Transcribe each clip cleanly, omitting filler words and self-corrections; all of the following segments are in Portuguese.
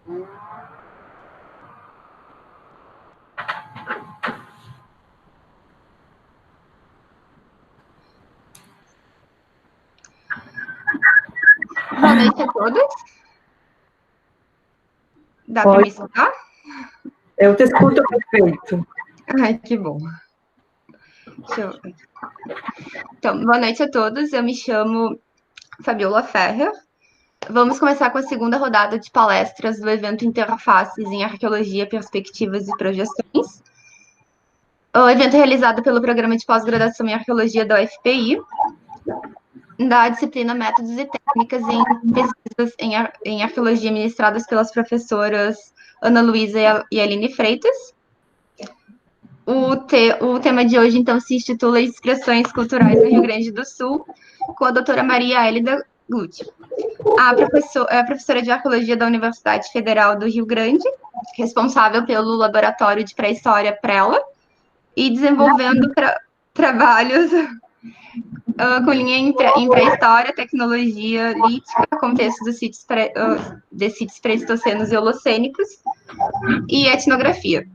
Boa noite a todos. Dá para me escutar? Eu te escuto perfeito. Ai, que bom. Então, boa noite a todos. Eu me chamo Fabiola Ferrer. Vamos começar com a segunda rodada de palestras do evento Interfaces em Arqueologia, Perspectivas e Projeções. O evento é realizado pelo Programa de Pós-Graduação em Arqueologia da UFPI, da disciplina Métodos e Técnicas em Pesquisas em Arqueologia, ministradas pelas professoras Ana Luísa e Aline Freitas. O tema de hoje, então, se intitula Expressões Culturais no Rio Grande do Sul, com a doutora Maria Hélida Glutti. É a professora de Arqueologia da Universidade Federal do Rio Grande, responsável pelo Laboratório de Pré-História PRELA, e desenvolvendo trabalhos com linha em pré-história, tecnologia lítica, contexto dos sítios de sítios pré-estocenos e holocênicos, e etnografia.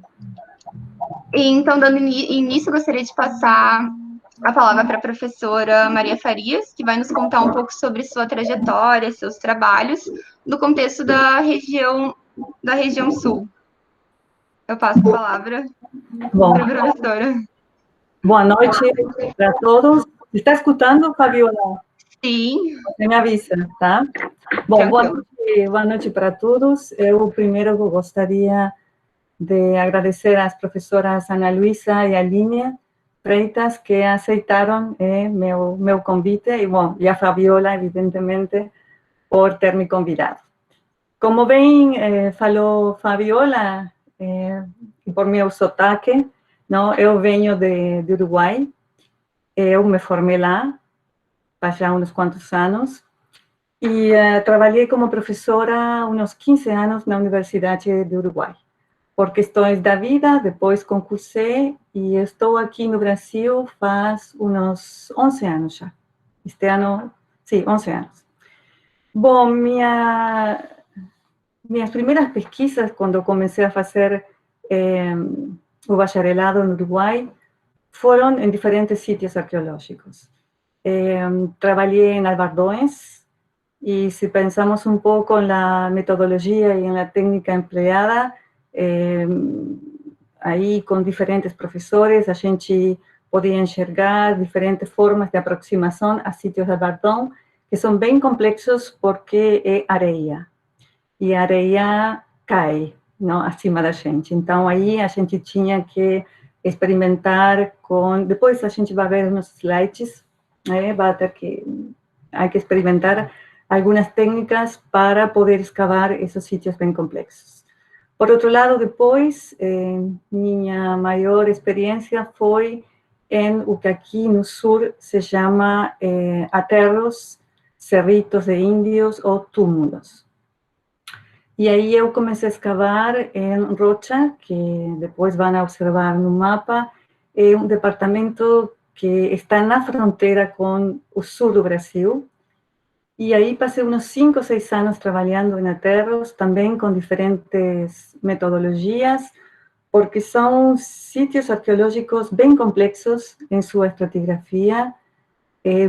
E, então, dando início, gostaria de passar a palavra para a professora Maria Farias, que vai nos contar um pouco sobre sua trajetória, seus trabalhos, no contexto da região sul. Eu passo a palavra para a professora. Boa noite para todos. Está escutando, Fabiola? Sim. Você me avisa, tá? Bom, boa noite para todos. Eu primeiro gostaria de agradecer às professoras Ana Luísa e Aline Freitas que aceitaram meu convite e a Fabiola, evidentemente, por ter me convidado. Como bem falou Fabiola, por meu sotaque, não, eu venho de Uruguai, eu me formei lá, há já uns quantos anos, e trabalhei como professora uns 15 anos na Universidade do Uruguai. Por questões da vida, depois concursei e estou aqui no Brasil faz uns 11 anos já. Este ano, sim, 11 anos. Bom, minhas primeiras pesquisas, quando comecei a fazer o bacharelado no Uruguai, foram em diferentes sítios arqueológicos. Trabalhei em Albardões, e se pensamos um pouco na metodologia e na técnica empregada, aí com diferentes professores, a gente podia enxergar diferentes formas de aproximação a sítios de Albardão, que são bem complexos porque é areia. E a areia cai, não, acima da gente. Então, aí a gente tinha que experimentar com... Depois a gente vai ver nos slides, vai ter que... Há que experimentar algumas técnicas para poder escavar esses sítios bem complexos. Por outro lado, depois, minha maior experiência foi em o que aqui no sul se chama aterros, cerritos de índios ou túmulos. E aí eu comecei a escavar em Rocha, que depois vão observar no mapa, é um departamento que está na fronteira com o sul do Brasil. E aí passei uns 5 ou 6 anos trabalhando em aterros, também com diferentes metodologias, porque são sítios arqueológicos bem complexos em sua estratigrafia.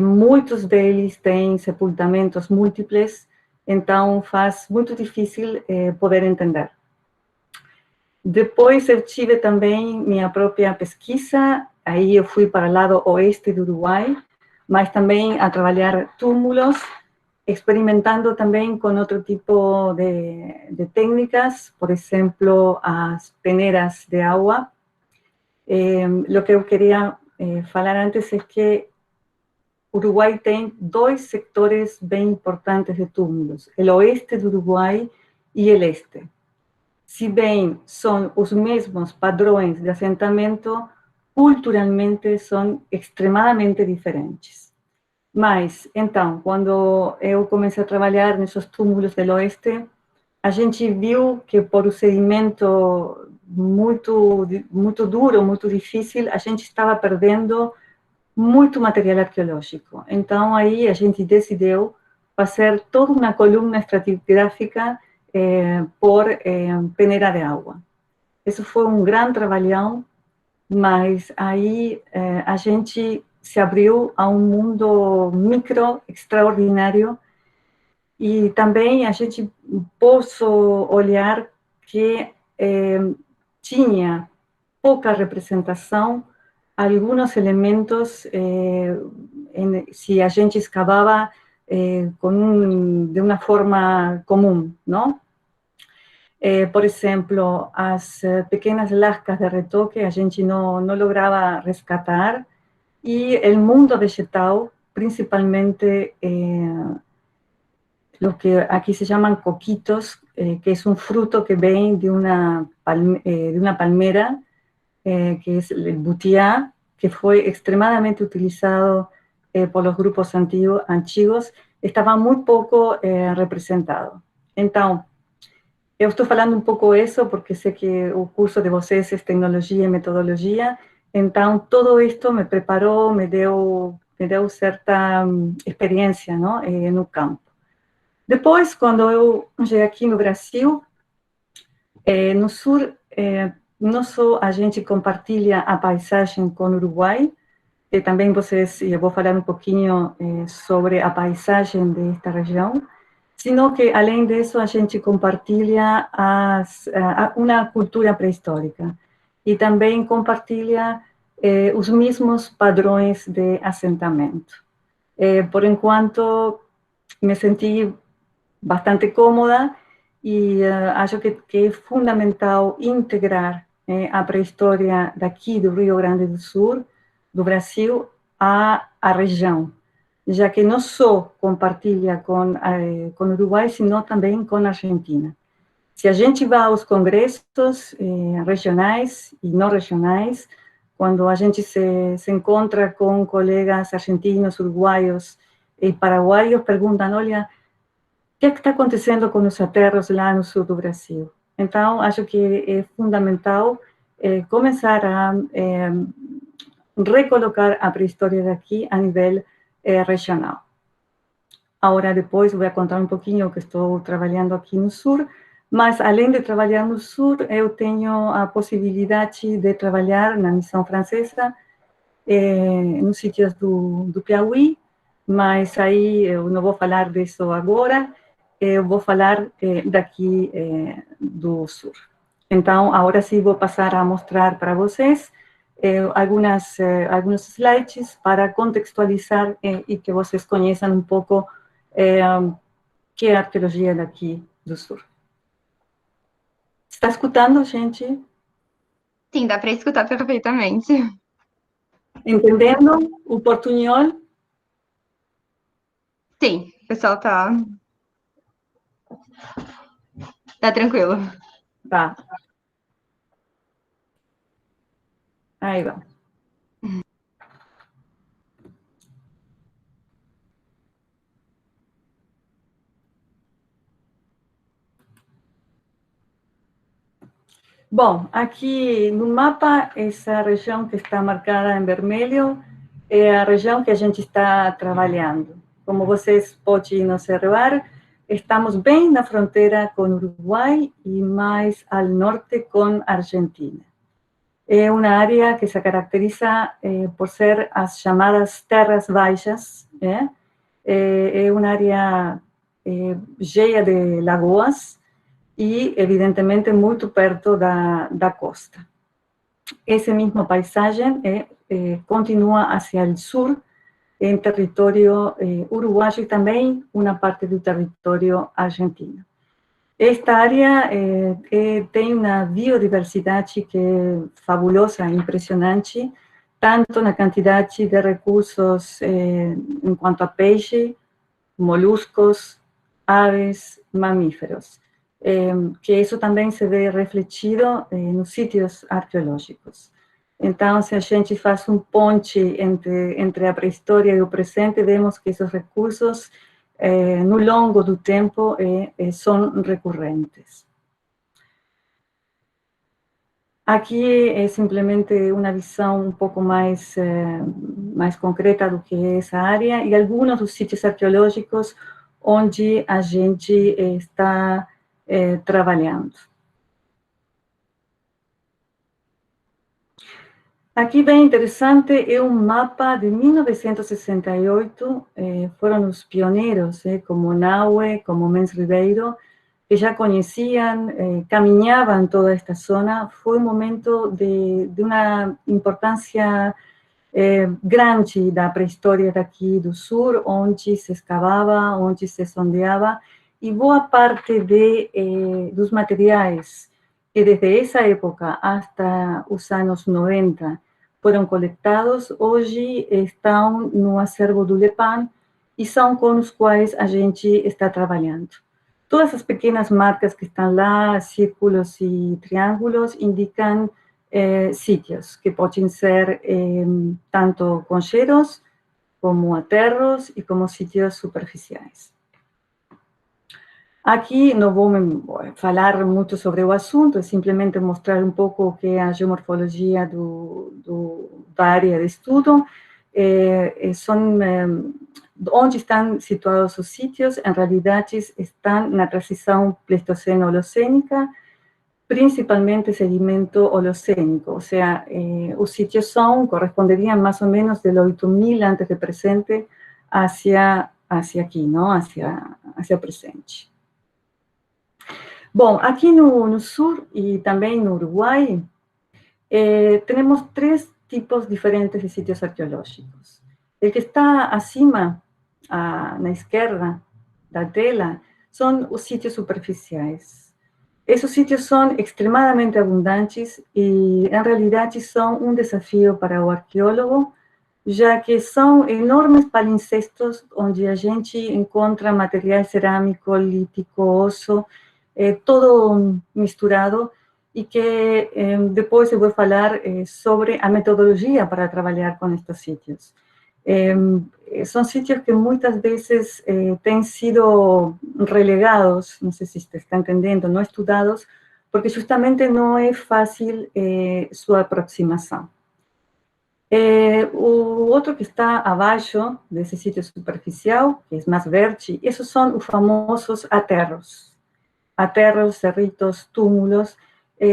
Muitos deles têm sepultamentos múltiplos, então faz muito difícil poder entender. Depois eu tive também minha própria pesquisa, aí eu fui para o lado oeste do Uruguai, mas também a trabalhar túmulos, experimentando também com outro tipo de técnicas, por exemplo, as peneiras de água. O que eu queria falar antes é que o Uruguai tem 2 sectores bem importantes de túmulos, o oeste do Uruguai e o este. Se bem são os mesmos padrões de assentamento, culturalmente são extremadamente diferentes. Mas, então, quando eu comecei a trabalhar nesses túmulos do oeste, a gente viu que por um sedimento muito duro, muito difícil, a gente estava perdendo muito material arqueológico. Então, aí a gente decidiu fazer toda uma coluna estratigráfica por peneira de água. Isso foi um grande trabalhão, mas aí a gente se abriu a um mundo micro extraordinário e também a gente pôde olhar que tinha pouca representação, alguns elementos, se a gente escavava de uma forma comum, não? Por exemplo, as pequenas lascas de retoque a gente não lograva resgatar, e o mundo vegetal, principalmente lo que aquí se llaman coquitos, que es un fruto que viene de una palmera, que es el butiá, que fue extremadamente utilizado por los grupos antiguos, estaba muy poco representado. Entonces, eu estou falando um pouco isso porque sei que o curso de vocês é tecnologia e metodologia, então todo isto me preparou, me deu certa experiência, não, no campo. Depois, quando eu cheguei aqui no Brasil, no sul, não só a gente compartilha a paisagem com o Uruguai, e também vocês, eu vou falar um pouquinho sobre a paisagem desta região, sino que, além disso, a gente compartilha uma cultura pré-histórica e também compartilha os mesmos padrões de assentamento. Por enquanto, me senti bastante cómoda e acho que é fundamental integrar a pré-história daqui do Rio Grande do Sul, do Brasil, à região, já que não só compartilha com o Uruguai, sino também com a Argentina. Se a gente vai aos congressos regionais e não regionais, quando a gente se encontra com colegas argentinos, uruguaios e paraguaios, perguntam, olha, o que está acontecendo com os aterros lá no sul do Brasil? Então, acho que é fundamental começar a recolocar a pré-história daqui a nível regional. Agora, depois, vou contar um pouquinho o que estou trabalhando aqui no sul, mas, além de trabalhar no sul, eu tenho a possibilidade de trabalhar na missão francesa, nos sítios do Piauí, mas aí eu não vou falar disso agora, eu vou falar daqui do sul. Então, agora sim, vou passar a mostrar para vocês alguns slides para contextualizar e que vocês conheçam um pouco que é a arqueologia daqui do sul. Está escutando, gente? Sim, dá para escutar perfeitamente. Entendendo o portunhol? Sim, o pessoal tá tranquilo. Tá. Aí vamos. Bom, aqui no mapa, essa região que está marcada em vermelho é a região que a gente está trabalhando. Como vocês podem observar, estamos bem na fronteira com o Uruguai e mais ao norte com a Argentina. É uma área que se caracteriza por ser as chamadas terras baixas, é uma área cheia de lagoas e, evidentemente, muito perto da costa. Essa mesma paisagem continua hacia o sul, em território uruguaio e também uma parte do território argentino. Esta área tem uma biodiversidade que é fabulosa, impressionante, tanto na quantidade de recursos em quanto a peixe, moluscos, aves, mamíferos, que isso também se vê refletido nos sítios arqueológicos. Então, se a gente faz ponte entre a pré-história e o presente, vemos que esses recursos, no longo do tempo, são recorrentes. Aqui é simplesmente uma visão um pouco mais concreta do que é essa área e alguns dos sítios arqueológicos onde a gente está trabalhando. Aqui, bem interessante, é um mapa de 1968, foram os pioneiros, como Nahue, como Mens Ribeiro, que já conheciam, caminhavam toda esta zona. Foi um momento de uma importância grande da pré-história daqui do sul, onde se escavava, onde se sondeava, e boa parte dos materiais que desde essa época até os anos 90 foram coletados, hoje estão no acervo do LEPAN e são com os quais a gente está trabalhando. Todas as pequenas marcas que estão lá, círculos e triângulos, indicam sítios que podem ser tanto concheiros, como aterros e como sítios superficiais. Aqui não vou falar muito sobre o assunto, é simplesmente mostrar um pouco o que é a geomorfologia da área de estudo. Onde estão situados os sítios, em realidade, estão na transição Pleistoceno-Holocênica, principalmente sedimento holocênico, ou seja, os sítios corresponderiam mais ou menos de 8.000 antes de presente hacia aqui, não? Hacia o presente. Bom, aqui no sul e também no Uruguai, temos 3 tipos diferentes de sítios arqueológicos. O que está acima, na esquerda da tela, são os sítios superficiais. Esses sítios são extremadamente abundantes e, em realidade, são um desafio para o arqueólogo, já que são enormes palimpsestos onde a gente encontra material cerâmico, lítico, osso, todo misturado, e que depois eu vou falar sobre a metodologia para trabalhar com estes sítios. São sítios que muitas vezes têm sido relegados, não sei se você está entendendo, não estudados, porque justamente não é fácil sua aproximação. O outro que está abaixo desse sítio superficial, que é mais verde, esses são os famosos aterros. Aterros, cerritos, túmulos,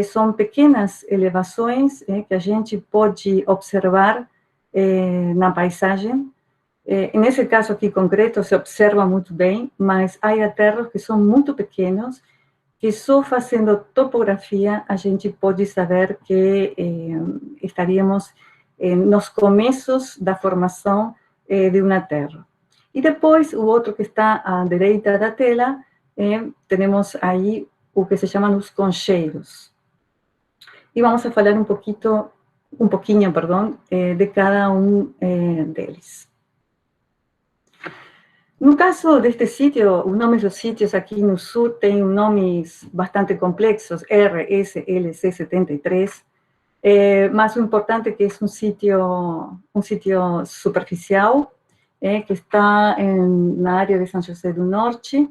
são pequenas elevações que a gente pode observar na paisagem. Nesse caso aqui concreto se observa muito bem, mas há aterros que são muito pequenos, que só fazendo topografia a gente pode saber que estaríamos nos começos da formação de um aterro. E depois, o outro que está à direita da tela, temos aí o que se chamam os concheiros. E vamos a falar um pouquinho, de cada um deles. No caso deste sítio, os nomes dos sítios aqui no sul têm nomes bastante complexos, RSLC73, mas o importante é que é um sítio superficial, que está na área de São José do Norte.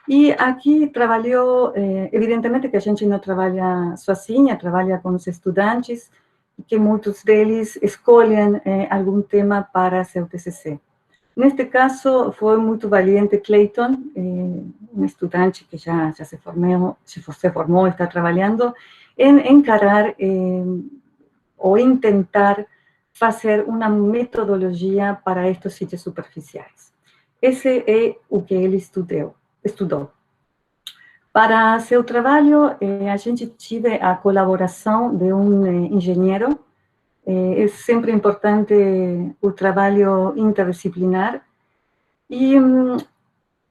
E aqui trabalhou, evidentemente que a gente não trabalha sozinha, trabalha com os estudantes, que muitos deles escolhem algum tema para seu TCC. Neste caso, foi muito valiente Clayton, um estudante que já se formou, está trabalhando, em encarar ou tentar fazer uma metodologia para estes sítios superficiais. Esse é o que ele estudou. Para seu trabalho, a gente tive a colaboração de um engenheiro. É sempre importante o trabalho interdisciplinar. E o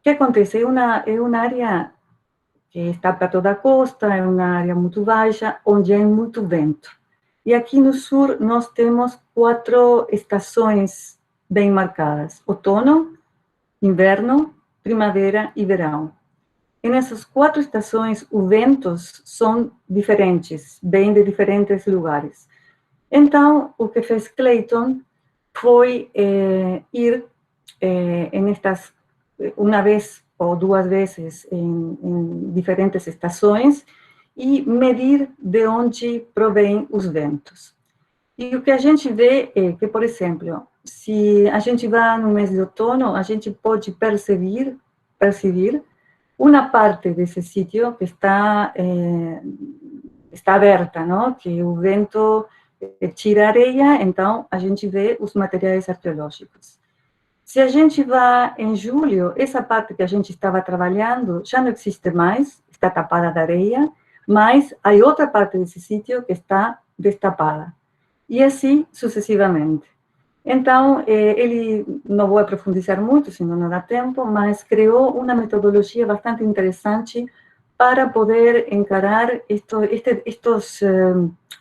que acontece? É uma área que está perto da costa, é uma área muito baixa, onde há muito vento. E aqui no sul nós temos 4 estações bem marcadas: outono, inverno, primavera e verão. E nessas 4 estações, os ventos são diferentes, vêm de diferentes lugares. Então, o que fez Clayton foi ir uma vez ou 2 vezes em diferentes estações e medir de onde provém os ventos. E o que a gente vê é que, por exemplo, se a gente vai no mês de outono, a gente pode perceber Uma parte desse sítio que está aberta, não? Que o vento tira areia, então a gente vê os materiais arqueológicos. Se a gente vai em julho, essa parte que a gente estava trabalhando já não existe mais, está tapada de areia, mas há outra parte desse sítio que está destapada. E assim sucessivamente. Então, ele, não vou aprofundizar muito, senão não dá tempo, mas criou uma metodologia bastante interessante para poder encarar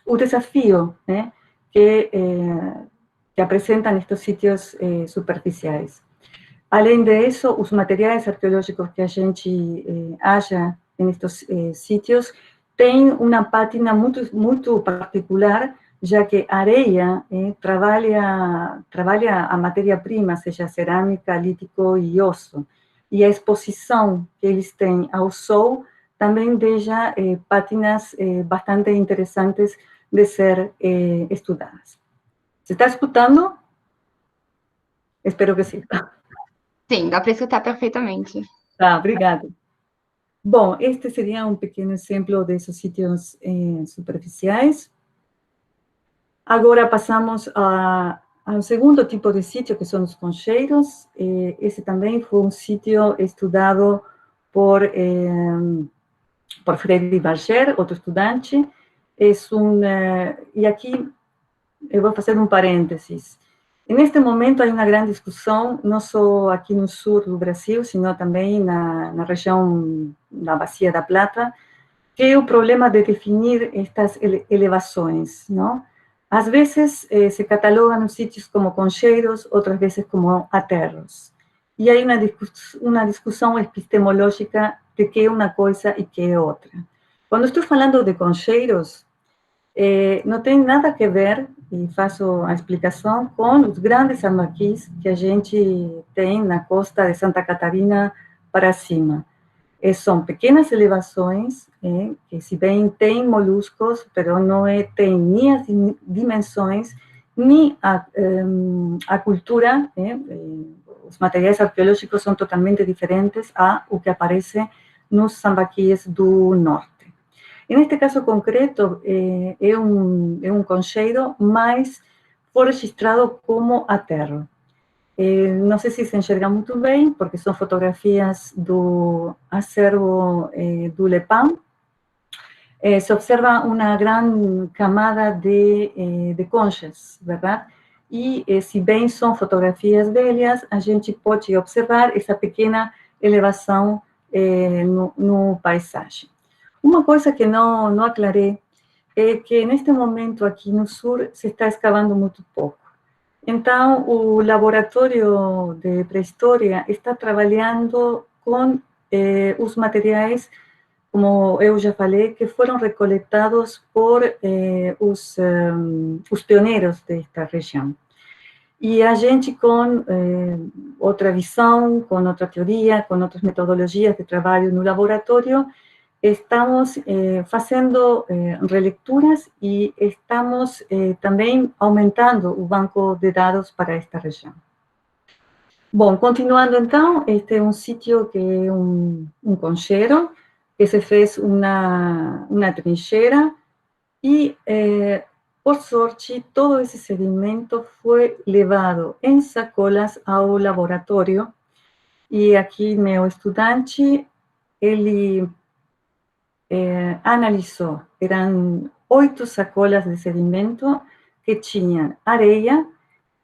o desafio, né, que apresentam estes sítios superficiais. Além disso, os materiais arqueológicos que a gente acha nestes sítios têm uma pátina muito particular, já que a areia trabalha a matéria-prima, seja cerâmica, lítico e osso. E a exposição que eles têm ao sol também deixa pátinas bastante interessantes de ser estudadas. Você está escutando? Espero que sim. Sim, dá para escutar perfeitamente. Tá, obrigada. Bom, este seria um pequeno exemplo desses sítios superficiais. Agora passamos ao segundo tipo de sítio, que são os concheiros. Esse também foi um sítio estudado por Freddy Barger, outro estudante. E aqui eu vou fazer um parênteses. Neste momento, há uma grande discussão, não só aqui no sul do Brasil, sino também na região da Bacia da Plata, que é o problema de definir estas elevações, não? Às vezes se catalogam os sítios como concheiros, outras vezes como aterros. E há uma discussão epistemológica de que é uma coisa e que é outra. Quando estou falando de concheiros, não tem nada a ver, e faço a explicação, com os grandes sambaquis que a gente tem na costa de Santa Catarina para cima. São pequenas elevações, que se bem têm moluscos, mas não tem nem as dimensões, nem a cultura, os materiais arqueológicos são totalmente diferentes ao que aparece nos sambaquis do norte. Neste caso concreto, é um concheiro, mas foi registrado como aterro. Não sei se se enxerga muito bem, porque são fotografias do acervo do Lepam. Se observa uma grande camada de conchas, verdade? E se bem são fotografias velhas, a gente pode observar essa pequena elevação no paisagem. Uma coisa que não aclarei é que neste momento aqui no sul se está escavando muito pouco. Então, o laboratório de pré-história está trabalhando com os materiais, como eu já falei, que foram recoletados por os pioneiros desta região. E a gente, com outra visão, com outra teoria, com outras metodologias de trabalho no laboratório, estamos fazendo relecturas e estamos também aumentando o banco de dados para esta região. Bom, continuando então, este é um sítio que é um concheiro, que se fez uma trincheira e, por sorte, todo esse sedimento foi levado em sacolas ao laboratório e aqui meu estudante, ele analisou, eram 8 sacolas de sedimento que tinham areia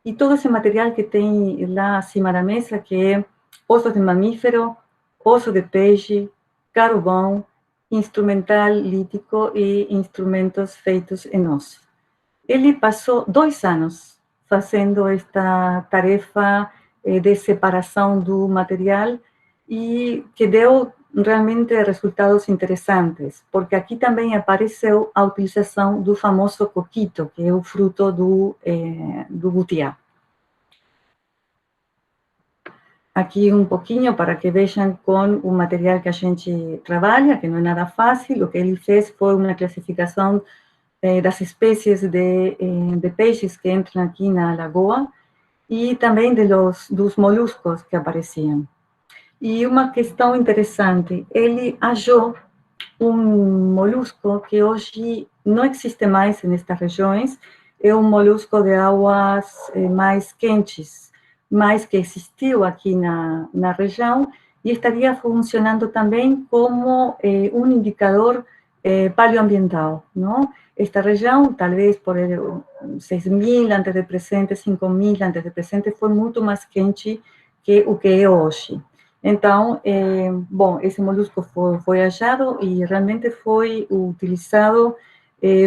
e todo esse material que tem lá acima da mesa, que é ossos de mamífero, osso de peixe, carvão, instrumental lítico e instrumentos feitos em osso. Ele passou 2 anos fazendo esta tarefa de separação do material e que deu realmente resultados interessantes, porque aqui também apareceu a utilização do famoso coquito, que é o fruto do butiá. Aqui um pouquinho para que vejam com o material que a gente trabalha, que não é nada fácil. O que ele fez foi uma classificação das espécies de peixes que entram aqui na lagoa e também dos moluscos que apareciam. E uma questão interessante, ele achou um molusco que hoje não existe mais nestas regiões, é um molusco de águas mais quentes, mas que existiu aqui na região e estaria funcionando também como um indicador paleoambiental, não? Esta região, talvez por 6.000 antes de presente, 5.000 antes de presente, foi muito mais quente que o que é hoje. Então, bom, esse molusco foi achado e realmente foi utilizado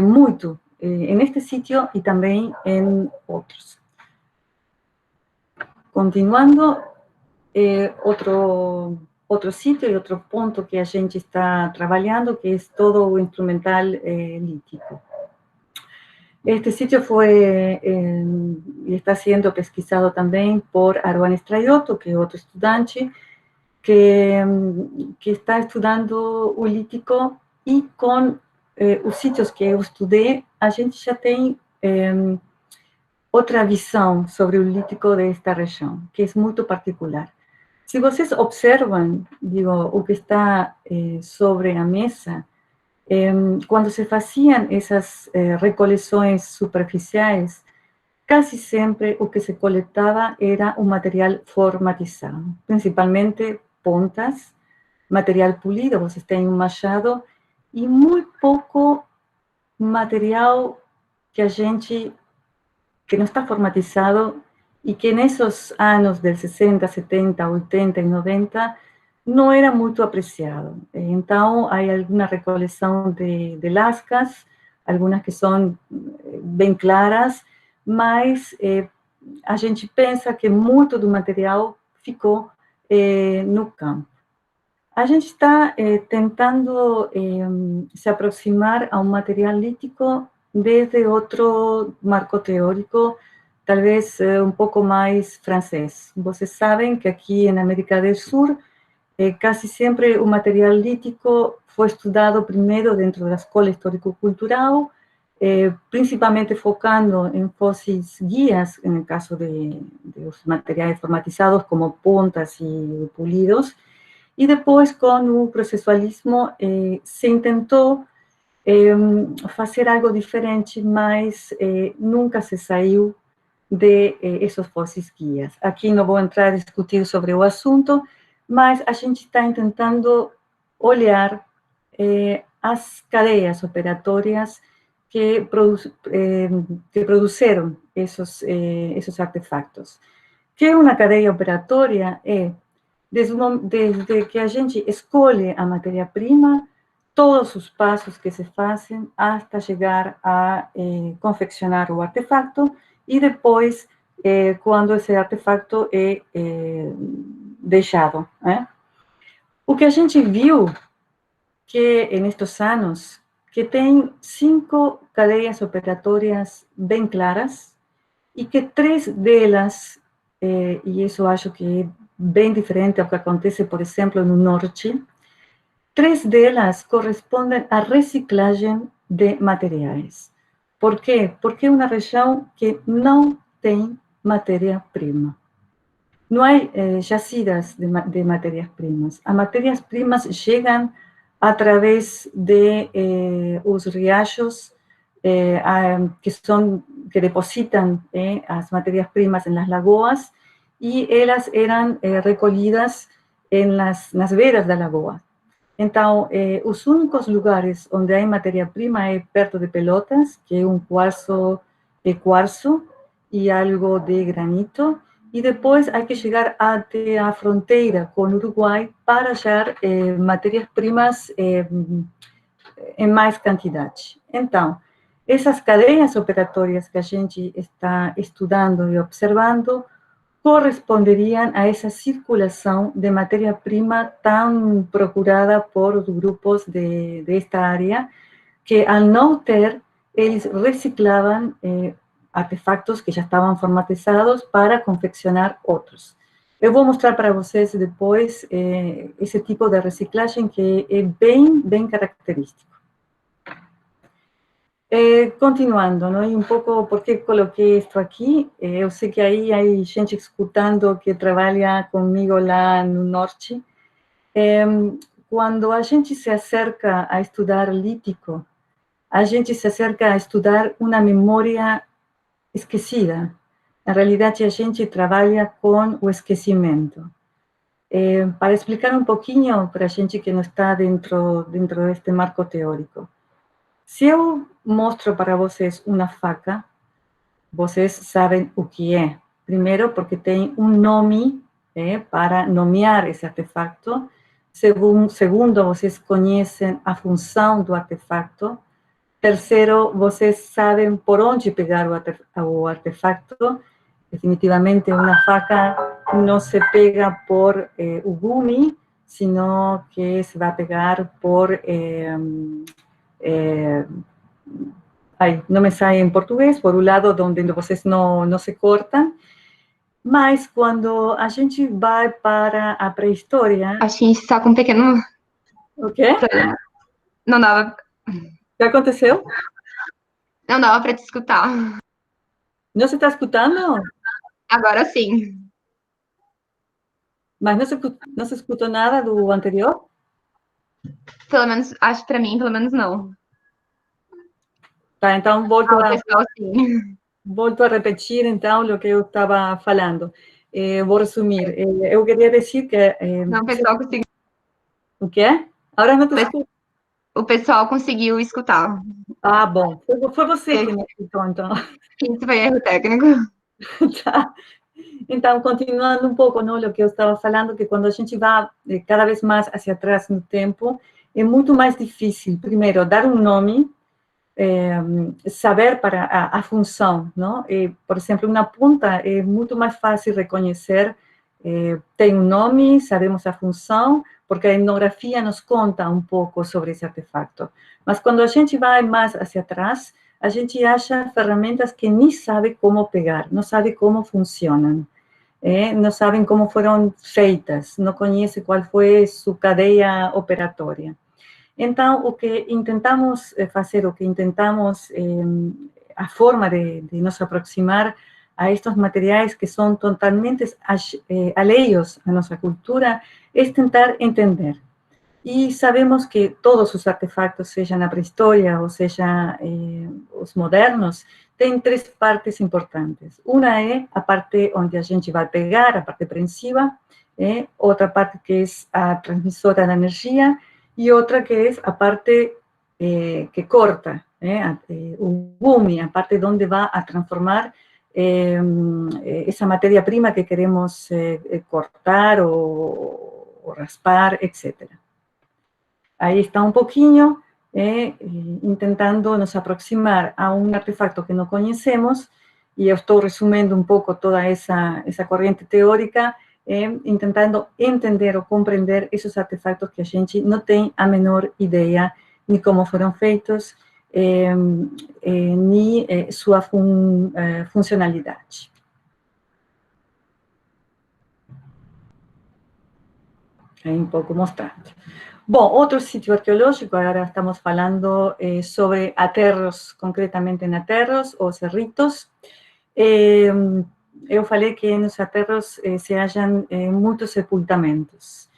muito neste sítio e também em outros. Continuando, outro sítio e outro ponto que a gente está trabalhando, que é todo o instrumental lítico. Este sitio fue y está siendo pesquisado también por Aruan Estrayotto, que es otro estudiante, que está estudando o lítico e com os sítios que eu estudei, a gente já tem outra visão sobre o lítico desta região, que é muito particular. Se vocês observam, digo, o que está sobre a mesa, quando se faziam essas recoleções superficiais, casi sempre o que se coletava era um material formatizado, principalmente pontas, material polido, vocês têm um machado, e muito pouco material que não está formatizado e que nesses anos de 60, 70, 80 e 90 não era muito apreciado. Então, há alguma recoleção de lascas, algumas que são bem claras, mas a gente pensa que muito do material ficou no campo. A gente está tentando se aproximar a um material lítico desde outro marco teórico, talvez um pouco mais francês. Vocês sabem que aqui na América do Sul, casi sempre o material lítico foi estudado primeiro dentro da escola histórico-cultural, principalmente focando em fósseis guias, no caso de os materiais formatizados como pontas e polidos, e depois, com o processualismo, se tentou fazer algo diferente, mas nunca se saiu de esses fósseis guias. Aqui não vou entrar a discutir sobre o assunto, mas a gente está tentando olhar as cadeias operatórias que produziram esses artefactos. Que é uma cadeia operatória? Desde que a gente escolhe a matéria-prima, todos os passos que se fazem até chegar a confeccionar o artefacto e depois, quando esse artefacto é deixado. O que a gente viu que nestes anos, que tem 5 cadeias operatórias bem claras e que 3 delas, e isso acho que é bem diferente ao que acontece, por exemplo, no norte, 3 delas correspondem à reciclagem de materiais. Por quê? Porque é uma região que não tem matéria-prima. Não há jazidas de matérias-primas. As matérias-primas chegam através de os riachos que depositam as matérias-primas nas lagoas e elas eram recolhidas nas beiras da lagoa. Então, os únicos lugares onde há matéria-prima é perto de Pelotas, que é um quartzo e algo de granito, e depois há que chegar até a fronteira com o Uruguai para achar matérias-primas em mais quantidade. Então, essas cadeias operatórias que a gente está estudando e observando corresponderiam a essa circulação de matéria-prima tão procurada por os grupos desta área, que ao não ter, eles reciclavam artefactos que já estavam formatizados para confeccionar outros. Eu vou mostrar para vocês depois esse tipo de reciclagem que é bem característico. Continuando, não? E um pouco por que coloquei isto aqui, eu sei que aí há gente escutando que trabalha comigo lá no norte. Quando a gente se acerca a estudar lítico, a gente se acerca a estudar uma memória esquecida. Na realidade, a gente trabalha com o esquecimento. Para explicar um pouquinho para a gente que não está dentro deste marco teórico. Se eu mostro para vocês uma faca, vocês sabem o que é. Primeiro, porque tem um nome para nomear esse artefato. Segundo, vocês conhecem a função do artefato. Terceiro, vocês sabem por onde pegar o artefato. Definitivamente, uma faca não se pega por o gume, sino que se vai pegar por... não me sai em português, por um lado onde vocês não se cortam, mas quando a gente vai para a pré-história... Acho que a gente está com um pequeno O quê? problema. Não dava... O que aconteceu? Não dava para te escutar. Não se está escutando? Agora sim. Mas não se escutou nada do anterior? Pelo menos, acho para mim, pelo menos não. Tá, então volto pessoal, sim. Volto a repetir, então, o que eu estava falando. Vou resumir. Eu queria dizer que... Não, o pessoal conseguiu. O quê? Agora não te escuto. O pessoal conseguiu escutar. Ah, bom. Foi você que não escutou, então. Isso foi erro técnico. Tá. Então, continuando um pouco, não, o que eu estava falando, que quando a gente vai cada vez mais hacia atrás no tempo, é muito mais difícil, primeiro, dar um nome, saber para a função, não? Por exemplo, uma ponta é muito mais fácil reconhecer, tem um nome, sabemos a função, porque a etnografia nos conta um pouco sobre esse artefato. Mas quando a gente vai mais hacia atrás, a gente acha ferramentas que nem sabe como pegar, não sabe como funcionam, não sabem como foram feitas, não conhece qual foi sua cadeia operatória. Então, o que intentamos fazer, a forma de nos aproximar a estes materiais que são totalmente alheios à nossa cultura, é tentar entender. E sabemos que todos os artefatos, seja na pré-história ou seja os modernos, têm três partes importantes. Uma é a parte onde a gente vai pegar, a parte apreensiva, outra parte que é a transmissora da energia, e outra que é a parte que corta, o gume, a parte onde vai a transformar essa matéria-prima que queremos cortar ou raspar, etc. Aí está um pouquinho intentando nos aproximar a um artefato que não conhecemos, e eu estou resumindo um pouco toda essa corrente teórica, tentando entender ou compreender esses artefatos que a gente não tem a menor ideia nem como foram feitos, nem sua funcionalidade. Aí um pouco mostrando. Bom, outro sítio arqueológico, agora estamos falando sobre aterros, concretamente em aterros ou cerritos. Eu falei que nos aterros se acham muitos sepultamentos.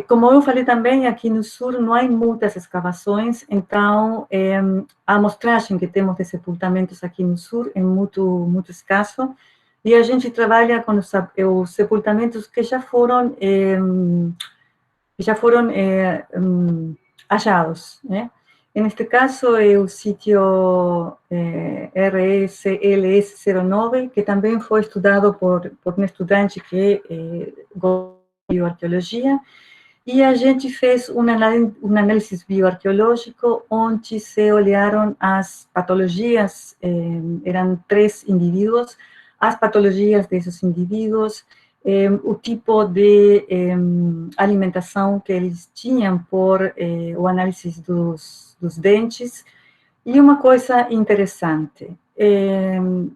Como eu falei também, aqui no sul não há muitas escavações, então a amostragem que temos de sepultamentos aqui no sul é muito escasso, e a gente trabalha com os sepultamentos que já foram achados, né? Neste caso, é o sítio RSLS09, que também foi estudado por um estudante que gosta de bioarqueologia, e a gente fez um análise bioarqueológico onde se olharam as patologias, eram 3 indivíduos, as patologias desses indivíduos, o tipo de alimentação que eles tinham por o análise dos dentes. E uma coisa interessante,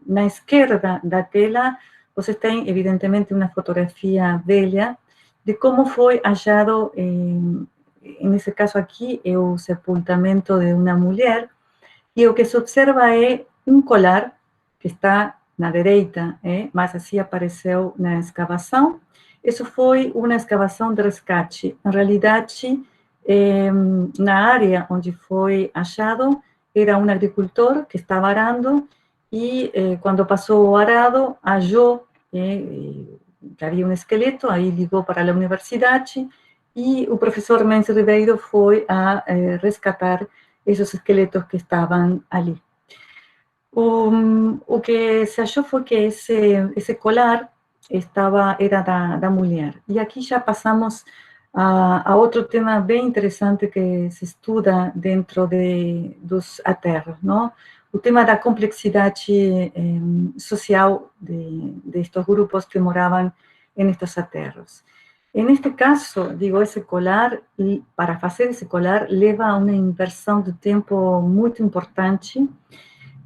na esquerda da tela, você tem, evidentemente, uma fotografia velha de como foi achado, nesse caso aqui, é o sepultamento de uma mulher, E o que se observa é colar que está na direita, mas assim apareceu na escavação. Isso foi uma escavação de resgate. Em realidade, na área onde foi achado, era um agricultor que estava arando e quando passou o arado, achou que havia um esqueleto, aí ligou para a universidade e o professor Mendes Ribeiro foi a resgatar esses esqueletos que estavam ali. O que se achou foi que esse colar era da mulher. E aqui já passamos a outro tema bem interessante que se estuda dentro dos aterros, não? O tema da complexidade social destes grupos que moravam nestes aterros. Neste caso, digo, esse colar, para fazer esse colar, leva uma inversão de tempo muito importante.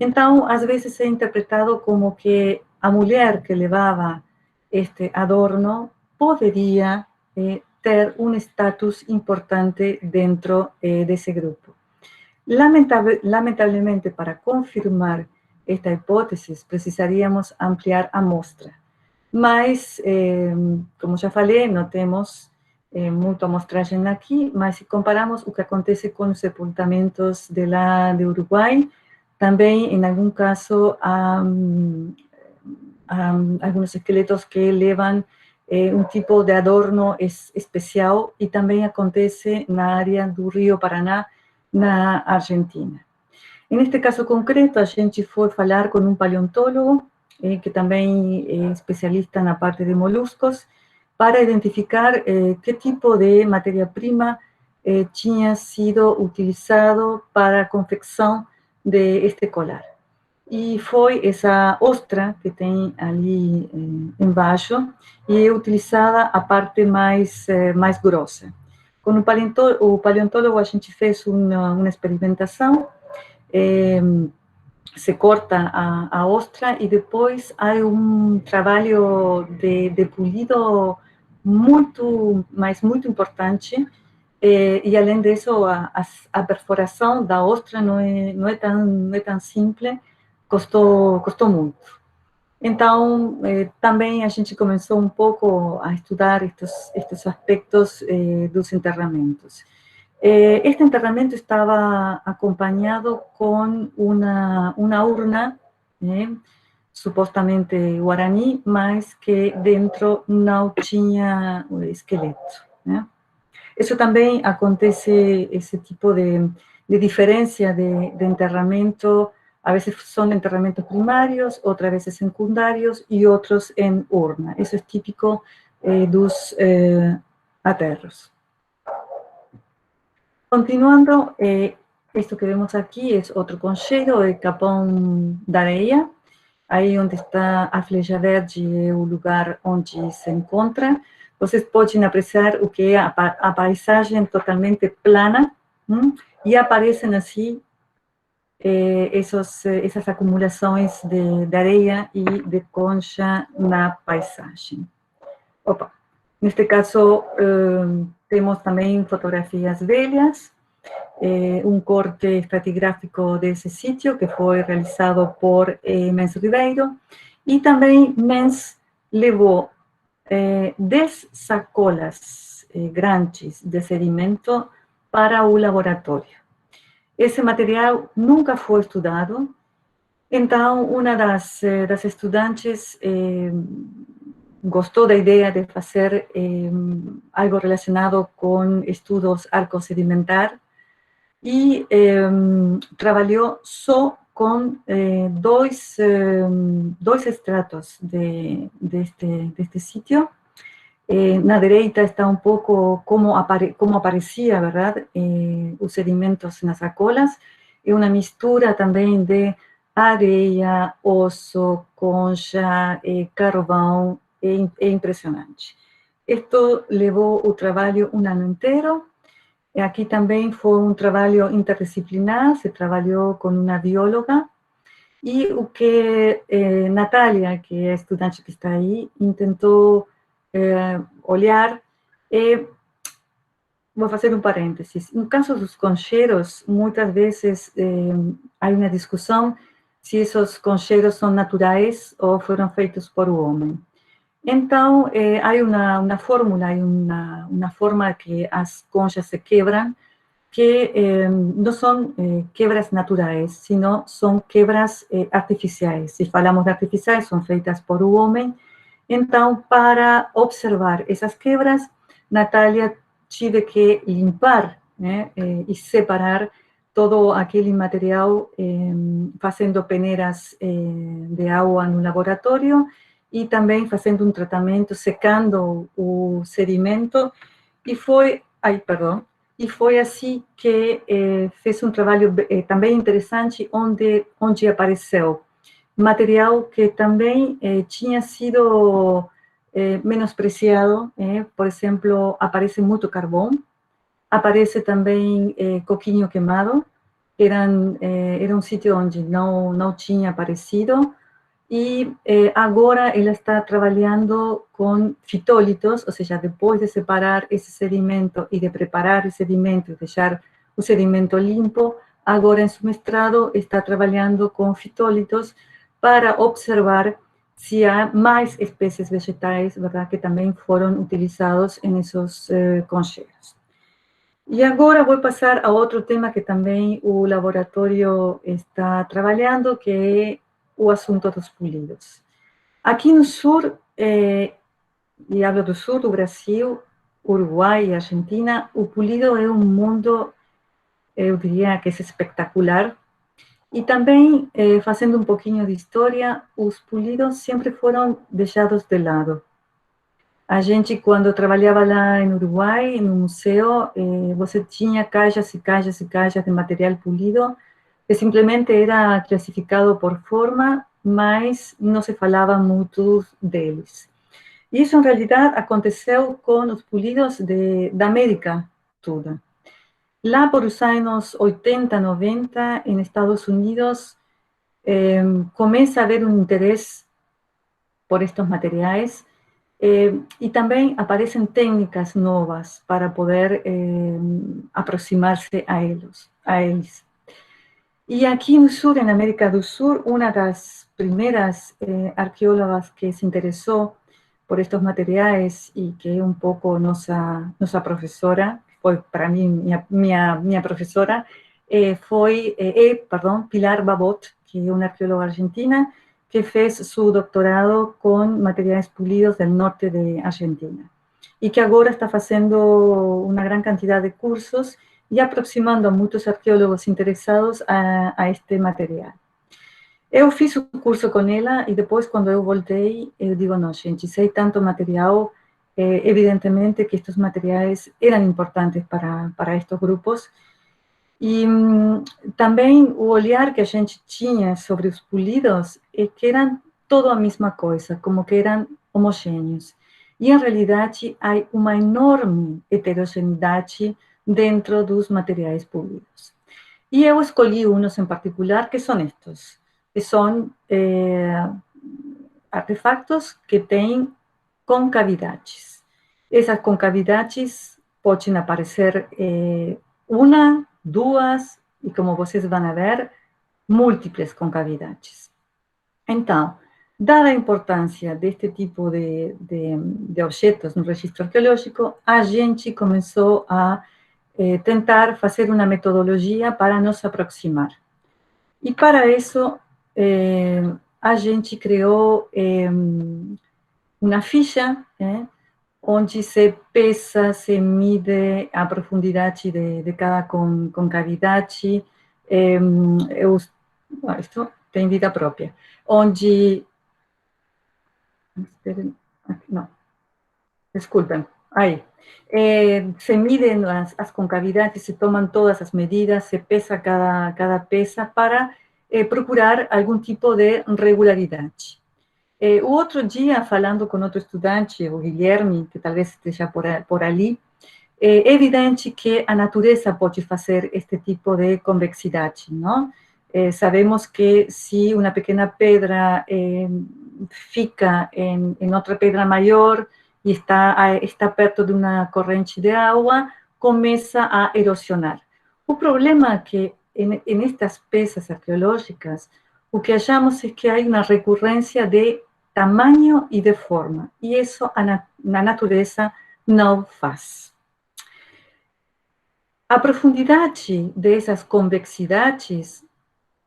Então, às vezes é interpretado como que a mulher que levava este adorno poderia ter um status importante dentro desse grupo. Lamentavelmente, para confirmar esta hipótese, precisaríamos ampliar a amostra. Mas, como já falei, não temos muita amostragem aqui, mas se comparamos o que acontece com os sepultamentos de lá de Uruguai, também, em algum caso, há alguns esqueletos que levam um tipo de adorno especial e também acontece na área do Rio Paraná, na Argentina. Neste caso concreto, a gente foi falar com um paleontólogo, que também é especialista na parte de moluscos, para identificar que tipo de matéria-prima tinha sido utilizado para a confecção deste colar. E foi essa ostra que tem ali embaixo, e é utilizada a parte mais grossa. Com o paleontólogo, a gente fez uma experimentação, se corta a ostra e depois há um trabalho de polido muito importante, e além disso a perfuração da ostra não é tão simples, custou muito. Então, também a gente começou um pouco a estudar estes aspectos dos enterramentos. Este enterramento estava acompanhado com uma urna, supostamente guarani, mas que dentro não tinha esqueleto. Isso também acontece, esse tipo de diferença de enterramento. A veces son enterramientos primarios, otras veces secundarios y otros en urna. Eso es típico dos aterros. Continuando, esto que vemos aquí es otro concheiro de Capão da Areia. Aí onde está a flecha verde é o lugar onde se encontra. Vocês podem apreciar o que é a paisagem totalmente plana, e aparecem assim essas acumulações de areia e de concha na paisagem. Neste caso, temos também fotografias velhas, um corte estratigráfico desse sítio que foi realizado por Mendes Ribeiro, e também Mendes levou 10 sacolas grandes de sedimento para o laboratório. Esse material nunca foi estudado, então uma das estudantes gostou da ideia de fazer algo relacionado com estudos arco-sedimentar e trabalhou só com dois estratos deste sítio. Na direita está um pouco como aparecia, verdade, os sedimentos nas sacolas. É uma mistura também de areia, osso, concha, carvão. É impressionante. Isto levou o trabalho um ano inteiro. Aqui também foi um trabalho interdisciplinar, se trabalhou com uma bióloga. E o que Natália, que é a estudante que está aí, tentou olhar vou fazer um parênteses. No caso dos concheiros, muitas vezes há uma discussão se esses concheiros são naturais ou foram feitos por o homem. Então, há uma fórmula, uma forma que as conchas se quebram, que não são quebras naturais, sino são quebras artificiais. Se falamos de artificiais, são feitas por o homem. Então, para observar essas quebras, Natália tive que limpar, né, e separar todo aquele material, fazendo peneiras de água no laboratório e também fazendo um tratamento, secando o sedimento. E foi assim que fez um trabalho também interessante, onde apareceu material que também tinha sido menospreciado. Por exemplo, aparece muito carvão, aparece também coquinho queimado, era um sítio onde não tinha aparecido, e agora ela está trabalhando com fitólitos, ou seja, depois de separar esse sedimento e de preparar o sedimento e deixar o sedimento limpo, agora em seu mestrado está trabalhando com fitólitos para observar se há mais espécies vegetais, verdade, que também foram utilizados nesses concheiros. E agora vou passar a outro tema que também o laboratório está trabalhando, que é o assunto dos pulidos. Aqui no sul, e hablo do sul do Brasil, Uruguai e Argentina, o pulido é um mundo, eu diria que é espetacular. E também, fazendo um pouquinho de história, os pulidos sempre foram deixados de lado. A gente, quando trabalhava lá em Uruguai, no museu, você tinha caixas e caixas e caixas de material polido, que simplesmente era classificado por forma, mas não se falava muito deles. Isso, em realidade, aconteceu com os polidos da América toda. Lá por os anos 80, 90, em Estados Unidos, começa a haver um interesse por estes materiais, e também aparecem técnicas novas para poder aproximar-se a eles. E aqui no sul, na América do Sul, uma das primeiras arqueólogas que se interessou por estes materiais e que é um pouco nossa professora, foi para mim minha professora, foi Pilar Babot, que é uma arqueóloga argentina, que fez seu doutorado com materiais polidos do norte de Argentina e que agora está fazendo uma grande quantidade de cursos e aproximando a muitos arqueólogos interessados a este material. Eu fiz o curso com ela e depois, quando eu voltei, eu digo, não, gente, se há tanto material, evidentemente que estes materiais eram importantes para estes grupos. E também o olhar que a gente tinha sobre os polidos é que eram toda a mesma coisa, como que eram homogêneos. E, em realidade, há uma enorme heterogeneidade dentro dos materiais polidos. E eu escolhi uns em particular, que são estes, que são artefactos que têm concavidades. Essas concavidades podem aparecer uma, duas, e como vocês vão ver, múltiplas concavidades. Então, dada a importância deste tipo de objetos no registro arqueológico, a gente começou a tentar fazer uma metodologia para nos aproximar. E para isso, a gente criou uma ficha, onde se pesa, se mide a profundidade de cada concavidade. Isto tem vida própria. Onde... Não, desculpem. Aí. Se midem as concavidades, se tomam todas as medidas, se pesa cada peça para procurar algum tipo de regularidade. O outro dia, falando com outro estudante, o Guilherme, que talvez esteja por ali, é evidente que a natureza pode fazer este tipo de convexidade, não? Sabemos que se uma pequena pedra fica em outra pedra maior e está perto de uma corrente de água, começa a erosionar. O problema é que en estas pesas arqueológicas, o que achamos é que há uma recorrência de tamanho e de forma, e isso na natureza não faz. A profundidade dessas convexidades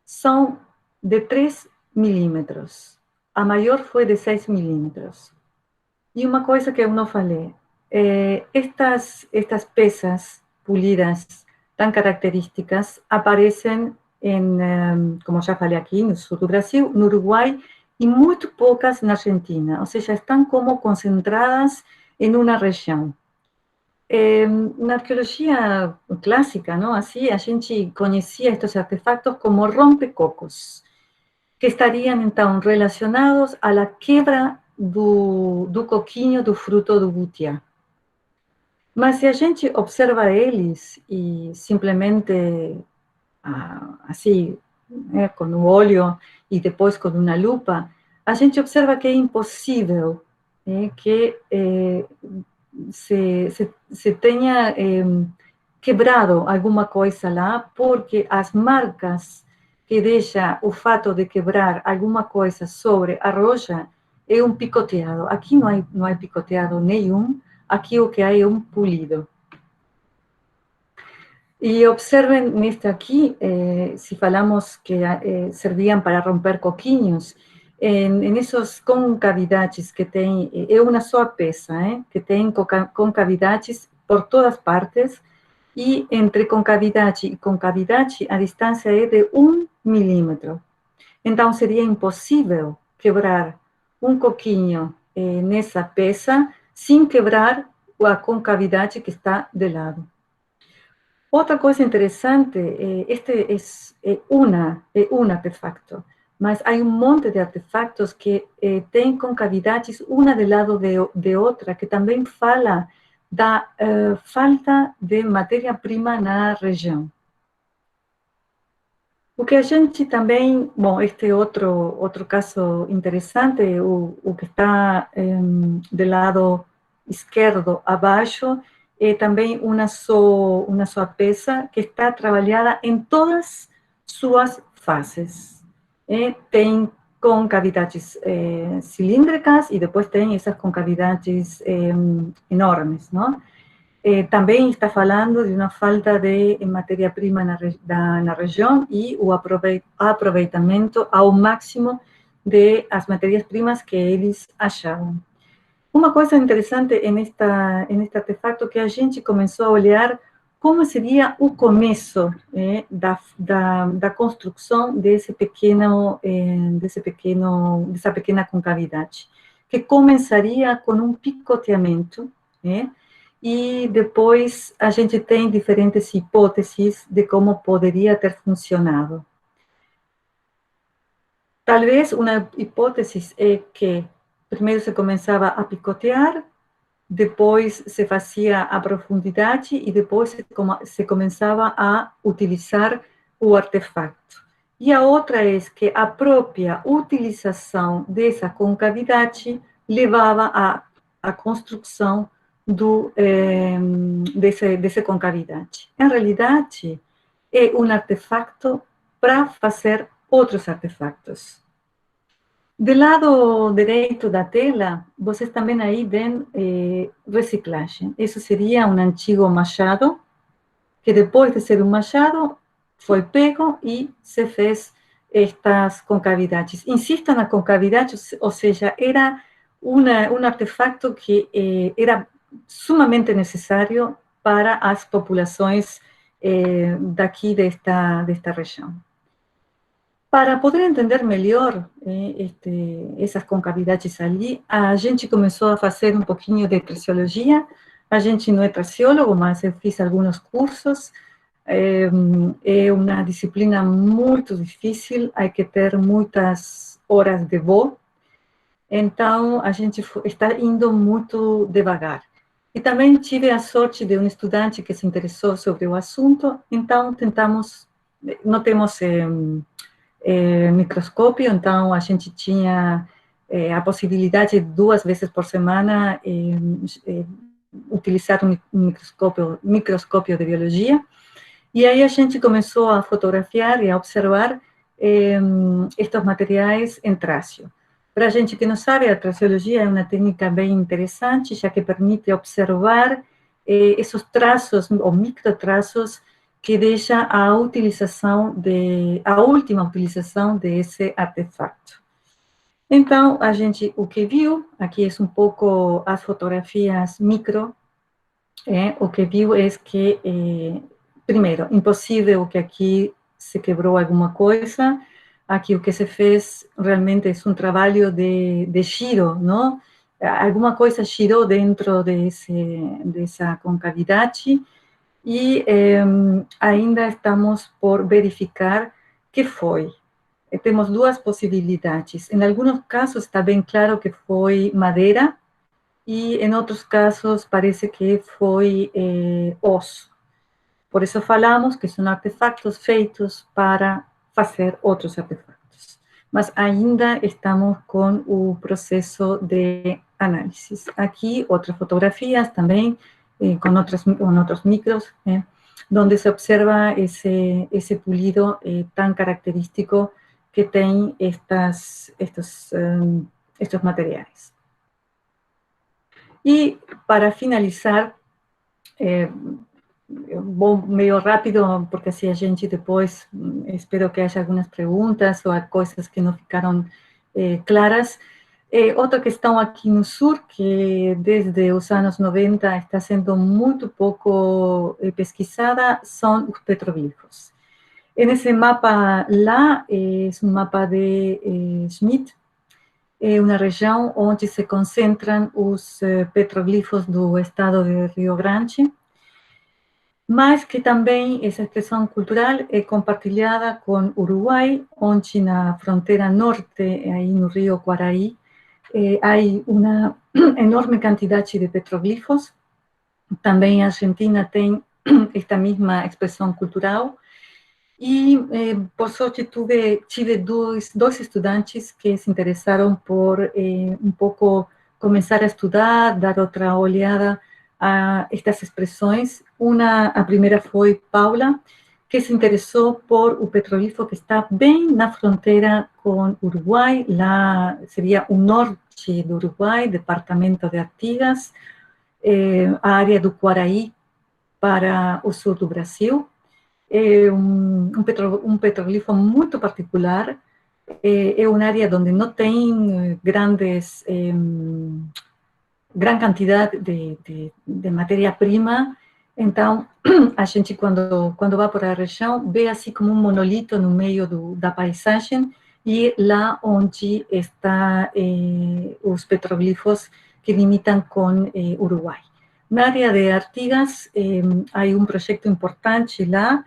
são de 3 milímetros. A maior foi de 6 milímetros. E uma coisa que eu não falei, estas peças polidas tan características aparecem como já falei aqui, no sul do Brasil, no Uruguai, e muito poucas na Argentina, ou seja, estão como concentradas em uma região. Na arqueologia clássica, não? Assim, a gente conhecia estes artefactos como rompecocos, que estariam, então, relacionados à quebra do coquinho do fruto do butiá. Mas se a gente observa eles e simplesmente, assim, com o olho e depois com uma lupa, a gente observa que é impossível que se tenha quebrado alguma coisa lá, porque as marcas que deixa o fato de quebrar alguma coisa sobre a rocha é um picoteado. Aqui não há picoteado nenhum, aqui o que há é um polido. E observem neste aqui, se falamos que serviam para romper coquinhos, em essas concavidades que tem, é uma só peça, que tem concavidades por todas partes, e entre concavidade e concavidade a distância é de 1 milímetro. Então, seria impossível quebrar um coquinho nessa peça sem quebrar a concavidade que está de lado. Outra coisa interessante, este é um artefacto, mas há um monte de artefactos que têm concavidades uma do lado de outra, que também fala da falta de matéria-prima na região. O que a gente também, bom, este é outro caso interessante, o que está do lado esquerdo abaixo, é também uma só peça que está trabalhada em todas suas faces. Tem concavidades cilíndricas e depois tem essas concavidades enormes, não? Também está falando de uma falta de matéria-prima na região e o aproveitamento ao máximo das matérias-primas que eles achavam. Uma coisa interessante neste artefato é que a gente começou a olhar como seria o começo da construção dessa pequena concavidade, que começaria com um picoteamento, e depois a gente tem diferentes hipóteses de como poderia ter funcionado. Talvez uma hipótese é que primeiro se começava a picotear, depois se fazia a profundidade e depois se começava a utilizar o artefato. E a outra é que a própria utilização dessa concavidade levava à construção dessa concavidade. Em realidade, é um artefato para fazer outros artefactos. Do lado direito da tela, vocês também aí veem reciclagem. Isso seria um antigo machado, que depois de ser um machado, foi pego e se fez estas concavidades. Insisto na concavidade, ou seja, era um artefato que era sumamente necessário para as populações daqui desta região. Para poder entender melhor essas concavidades ali, a gente começou a fazer um pouquinho de traciologia. A gente não é traciólogo, mas eu fiz alguns cursos. É uma disciplina muito difícil, há que ter muitas horas de voo. Então, a gente está indo muito devagar. E também tive a sorte de um estudante que se interessou sobre o assunto, então não temos microscópio, então a gente tinha a possibilidade de 2 vezes por semana utilizar um microscópio de biologia. E aí a gente começou a fotografiar e a observar estes materiais em tracio. Para a gente que não sabe, a traciologia é uma técnica bem interessante, já que permite observar esses traços ou microtraços que deixa a última utilização desse artefato. Então, o que viu, aqui é um pouco as fotografias micro, o que viu é que, primeiro, impossível que aqui se quebrou alguma coisa, aqui o que se fez realmente é um trabalho de giro, não? Alguma coisa girou dentro dessa concavidade e ainda estamos por verificar que foi. Temos duas possibilidades. Em alguns casos está bem claro que foi madeira e em outros casos parece que foi osso. Por isso falamos que são artefatos feitos para fazer outros artefatos. Mas ainda estamos com o processo de análise. Aqui outras fotografias também, com outros micros, onde se observa esse pulido tão característico que tem estes materiais. E, para finalizar, vou meio rápido, porque assim a gente depois, espero que haja algumas perguntas ou coisas que não ficaram claras. Outra questão aqui no sul, que desde os anos 90 está sendo muito pouco pesquisada, são os petroglifos. Nesse mapa lá, é um mapa de Schmidt, é uma região onde se concentram os petroglifos do estado de Rio Grande, mas que também essa expressão cultural é compartilhada com Uruguai, onde na fronteira norte, aí no rio Quaraí, há uma enorme quantidade de petroglifos. Também a Argentina tem esta mesma expressão cultural. E, por sorte, tive dois estudantes que se interessaram por um pouco começar a estudar, dar outra olhada a estas expressões. A primeira foi Paula, que se interessou por o petroglifo que está bem na fronteira com o Uruguai, lá seria o norte do Uruguai, departamento de Artigas, a área do Quaraí para o sul do Brasil. É um petroglifo muito particular, é uma área onde não tem gran quantidade de matéria-prima, então a gente quando vai para a região vê assim como um monolito no meio da paisagem e lá onde estão os petroglifos que limitam com Uruguai. Na área de Artigas há um projeto importante lá.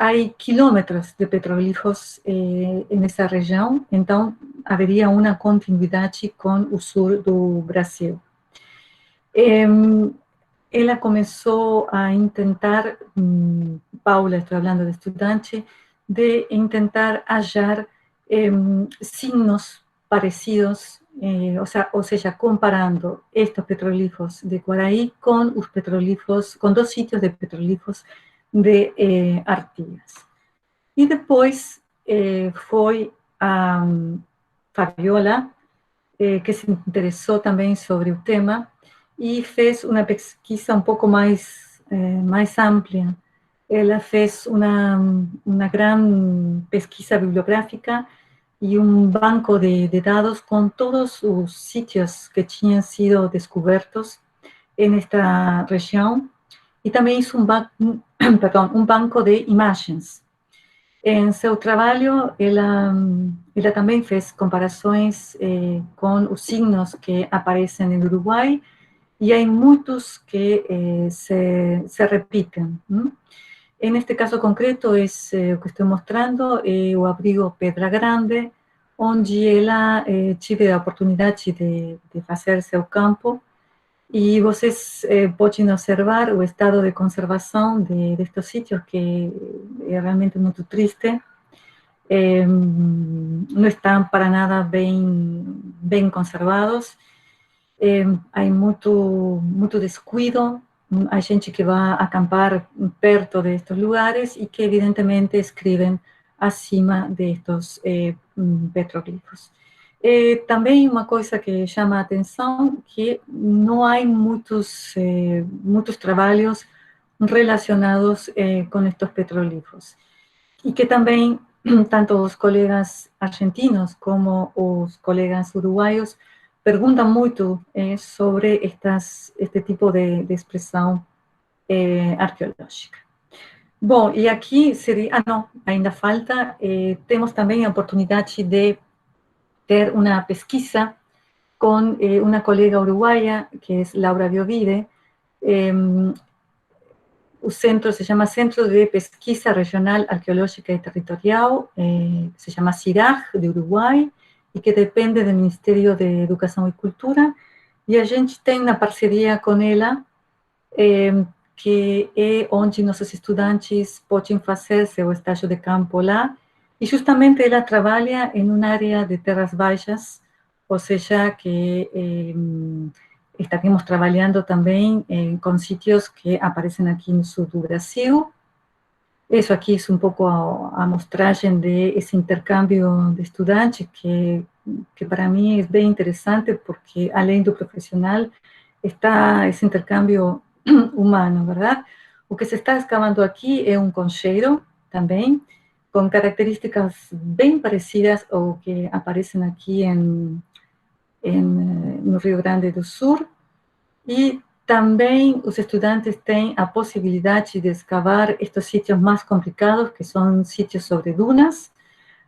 Há quilômetros de petroglifos nessa região, então haveria uma continuidade com o sul do Brasil. Ela começou a tentar, Paula, estou falando de estudante, de tentar achar signos parecidos, ou seja, comparando estes petroglifos de Quaraí com os petroglifos, com dois sítios de petroglifos de Artigas. E depois foi a Fabiola, que se interessou também sobre o tema e fez uma pesquisa um pouco mais ampla. Ela fez uma grande pesquisa bibliográfica e um banco de dados com todos os sítios que tinham sido descobertos nesta região. E também hizo um banco de imagens. Em seu trabalho, ela também fez comparações com os signos que aparecem no Uruguai, e há muitos que se repetem. Neste caso concreto, o que estou mostrando é o abrigo Pedra Grande, onde ela tive a oportunidade de fazer seu campo. E vocês podem observar o estado de conservação destes sítios, que é realmente muito triste. Não estão para nada bem conservados. há muito descuido, há gente que vai acampar perto destes lugares e que evidentemente escrevem acima destes petroglifos. Também uma coisa que chama a atenção, que não há muitos trabalhos relacionados com estes petroglifos. E que também, tanto os colegas argentinos como os colegas uruguaios perguntam muito sobre este tipo de expressão arqueológica. Bom, e aqui seria... Ah, não, ainda falta. Temos também a oportunidade de ter uma pesquisa con una colega uruguaya, que es Laura Biovide. El centro se llama Centro de Pesquisa Regional Arqueológica y Territorial, se llama CIRAG, de Uruguai, e que depende do Ministério de Educação e Cultura, e a gente tem uma parceria com ela, que é onde nossos estudantes podem fazer seu estágio de campo lá, e justamente ela trabalha em uma área de terras baixas, ou seja, que estaremos trabalhando também com sítios que aparecem aqui no sul do Brasil. Isso aqui é um pouco a mostragem desse intercâmbio de estudantes, que para mim é bem interessante, porque além do profissional, está esse intercâmbio humano, verdade? O que se está escavando aqui é um concheiro também, com características bem parecidas ao que aparecem aqui no Rio Grande do Sul, e também os estudantes têm a possibilidade de escavar estes sítios mais complicados, que são sítios sobre dunas.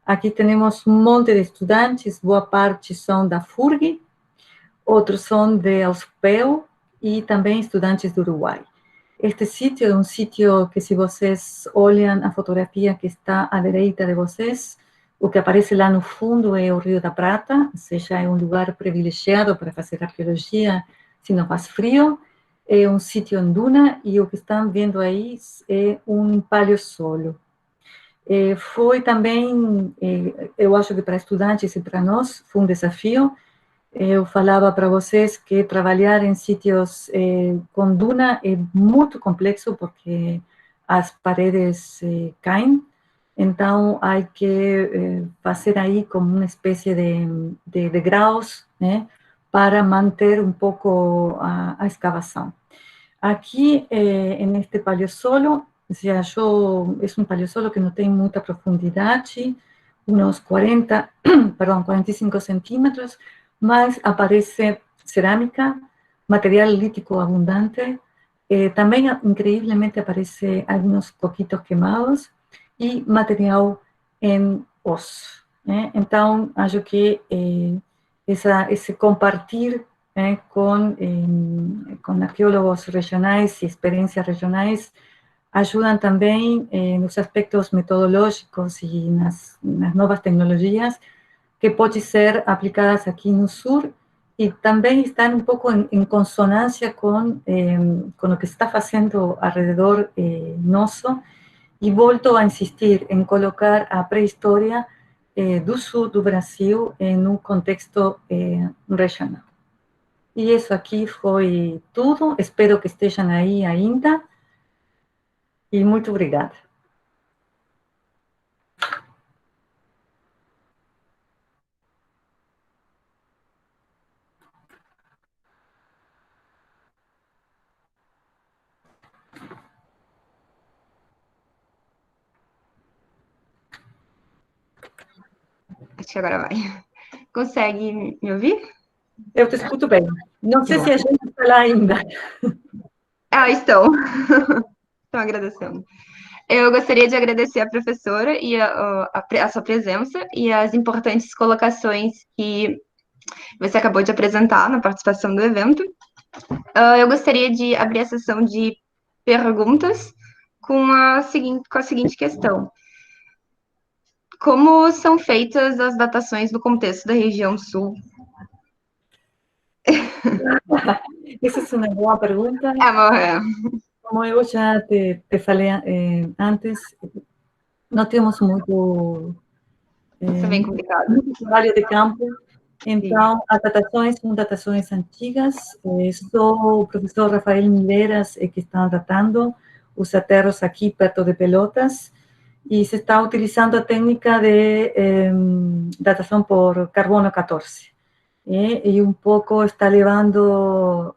Aqui temos um monte de estudantes, boa parte são da FURG, outros são de USPEL e também estudantes do Uruguai. Este sítio é um sítio que, se vocês olham a fotografia que está à direita de vocês, o que aparece lá no fundo é o Rio da Prata, ou seja, é um lugar privilegiado para fazer arqueologia se não faz frio. É um sítio em duna, e o que estão vendo aí é um paleossolo. Foi também, eu acho que para estudantes e para nós, foi um desafio. Eu falava para vocês que trabalhar em sítios com duna é muito complexo, porque as paredes caem. Então, há que fazer aí como uma espécie de degraus, né, para manter um pouco a escavação. Aqui, neste paleossolo, se achou, é um paleossolo que não tem muita profundidade, uns 45 centímetros, mas aparece cerâmica, material lítico abundante, também, incrivelmente, aparece alguns coquitos queimados, e material em osso, né? Então, acho que esse compartilhar com arqueólogos regionais e experiências regionais ajudam também nos aspectos metodológicos e nas novas tecnologias que podem ser aplicadas aqui no Sul, e também estão um pouco em consonância com o que se está fazendo ao redor nosso. E volto a insistir em colocar a pré-história do sul do Brasil em um contexto regional. E isso aqui foi tudo. Espero que estejam aí ainda. E muito obrigada. Acho que agora vai. Consegue me ouvir? Eu te escuto bem. Não sei se a gente está lá ainda. Ah, estou. Estou agradecendo. Eu gostaria de agradecer a professora e a sua presença e as importantes colocações que você acabou de apresentar na participação do evento. Eu gostaria de abrir a sessão de perguntas com a seguinte questão. Como são feitas as datações no contexto da região sul? Essa é uma boa pergunta. Como eu já te falei antes, não temos muito Isso é bem complicado. muito trabalho de campo Então, as datações são datações antigas, só o professor Rafael Mileiras que está datando os aterros aqui perto de Pelotas, e se está utilizando a técnica de datação por carbono 14. E um pouco está levando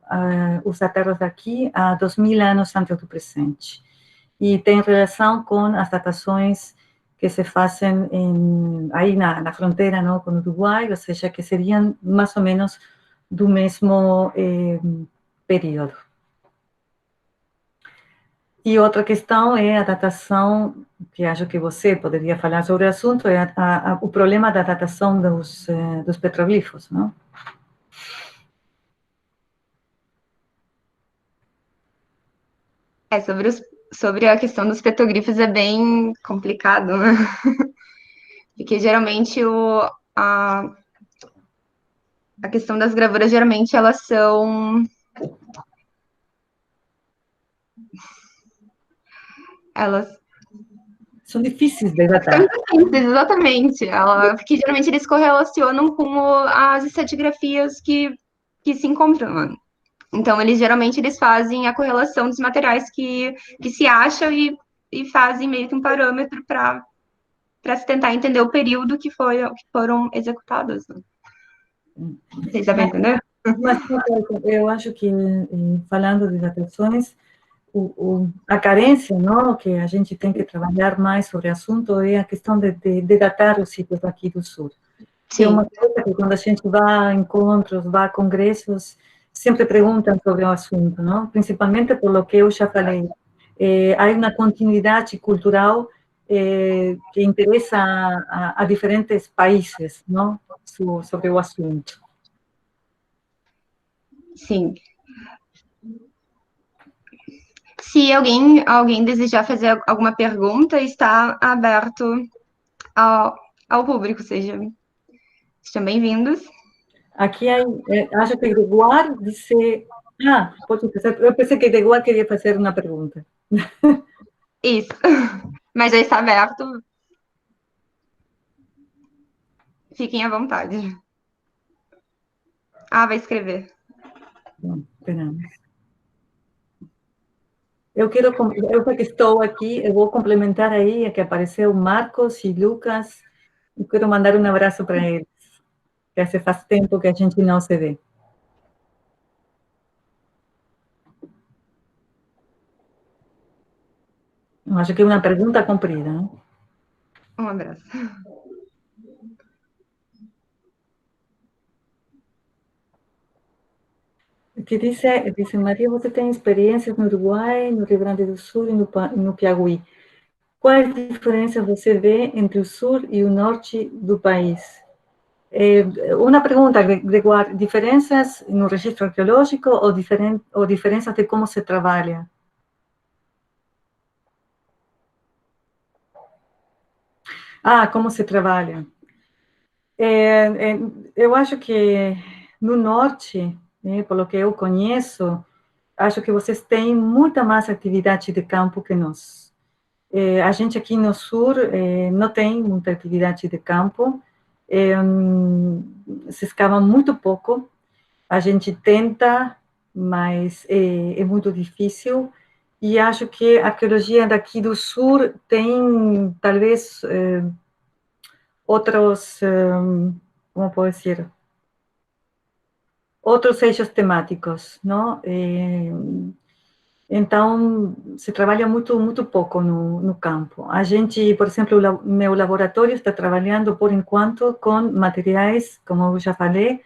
os aterros daqui a 2000 anos antes do presente. E tem relação com as datações que se fazem aí na fronteira, não, com o Uruguai, ou seja, que seriam mais ou menos do mesmo período. E outra questão é a datação, que acho que você poderia falar sobre o assunto, é o problema da datação dos petroglifos, não? Sobre a questão dos petroglifos é bem complicado, né? Porque geralmente a questão das gravuras, geralmente elas são... São difíceis de datar. Exatamente. Porque geralmente eles correlacionam com as estratigrafias que se encontram. Então, geralmente eles fazem a correlação dos materiais que se acham e fazem meio que um parâmetro para se tentar entender o período que foram executados. Vocês estão entendendo? Mas eu acho que, falando de datações, a carência, não, que a gente tem que trabalhar mais sobre o assunto é a questão de datar os sítios aqui do Sul. Sim. É uma coisa que quando a gente vai a encontros, vai a congressos, sempre perguntam sobre o assunto, não? Principalmente pelo que eu já falei. Há uma continuidade cultural que interessa a diferentes países, não? Sobre o assunto. Sim. Se alguém desejar fazer alguma pergunta, está aberto ao público, sejam bem-vindos. Aqui acho que Gregoire disse... pode fazer. Eu pensei que Gregoire queria fazer uma pergunta. Isso, mas já está aberto. Fiquem à vontade. Vai escrever. Bom, esperamos. Eu que estou aqui, eu vou complementar aí a que apareceu Marcos e Lucas, e quero mandar um abraço para eles, que faz tempo que a gente não se vê. Eu acho que é uma pergunta comprida, né? Um abraço. Que dice Maria, você tem experiências no Uruguai, no Rio Grande do Sul e no Piauí. Quais diferenças você vê entre o sul e o norte do país? Uma pergunta, Gregoire, diferenças no registro arqueológico ou diferenças de como se trabalha? Como se trabalha. Eu acho que no norte, pelo que eu conheço, acho que vocês têm muita mais atividade de campo que nós. A gente aqui no sul não tem muita atividade de campo, se escava muito pouco, a gente tenta, mas é muito difícil, e acho que a arqueologia daqui do sul tem, talvez, outros, como posso dizer, outros eixos temáticos, não? Então, se trabalha muito pouco no campo. A gente, por exemplo, o meu laboratório está trabalhando, por enquanto, com materiais, como eu já falei,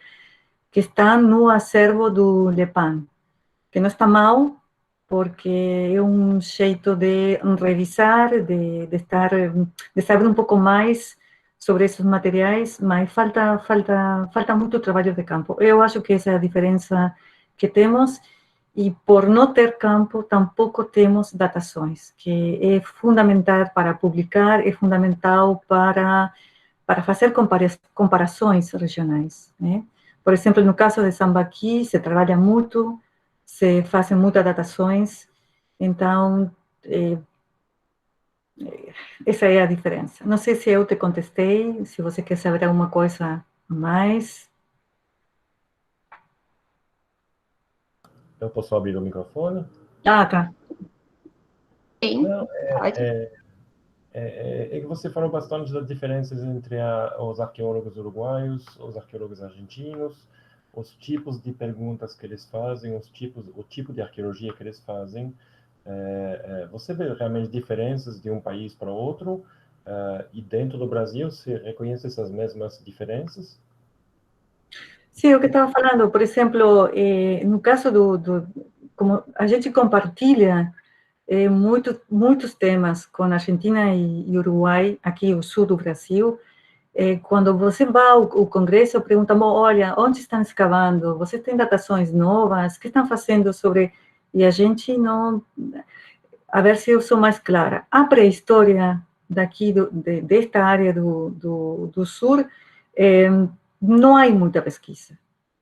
que estão no acervo do LEPAN, que não está mal, porque é um jeito de revisar, de saber um pouco mais sobre esses materiais, mas falta muito trabalho de campo. Eu acho que essa é a diferença que temos, e por não ter campo, tampouco temos datações, que é fundamental para publicar, é fundamental para fazer comparações regionais, né? Por exemplo, no caso de Sambaqui, se trabalha muito, se fazem muitas datações, então, essa é a diferença. Não sei se eu te contestei, se você quer saber alguma coisa a mais. Eu posso abrir o microfone? Ah, tá. Sim, Não, pode. é que você falou bastante das diferenças entre os arqueólogos uruguaios, os arqueólogos argentinos, os tipos de perguntas que eles fazem, o tipo de arqueologia que eles fazem. Você vê realmente diferenças de um país para outro? E dentro do Brasil, você reconhece essas mesmas diferenças? Sim, o que estava falando, por exemplo, no caso como a gente compartilha muitos temas com Argentina e Uruguai, aqui o sul do Brasil. Quando você vai ao Congresso, perguntam, olha, onde estão escavando? Vocês têm datações novas? O que estão fazendo sobre... E a gente não... A ver se eu sou mais clara. A pré-história daqui, desta área do sul, não há muita pesquisa.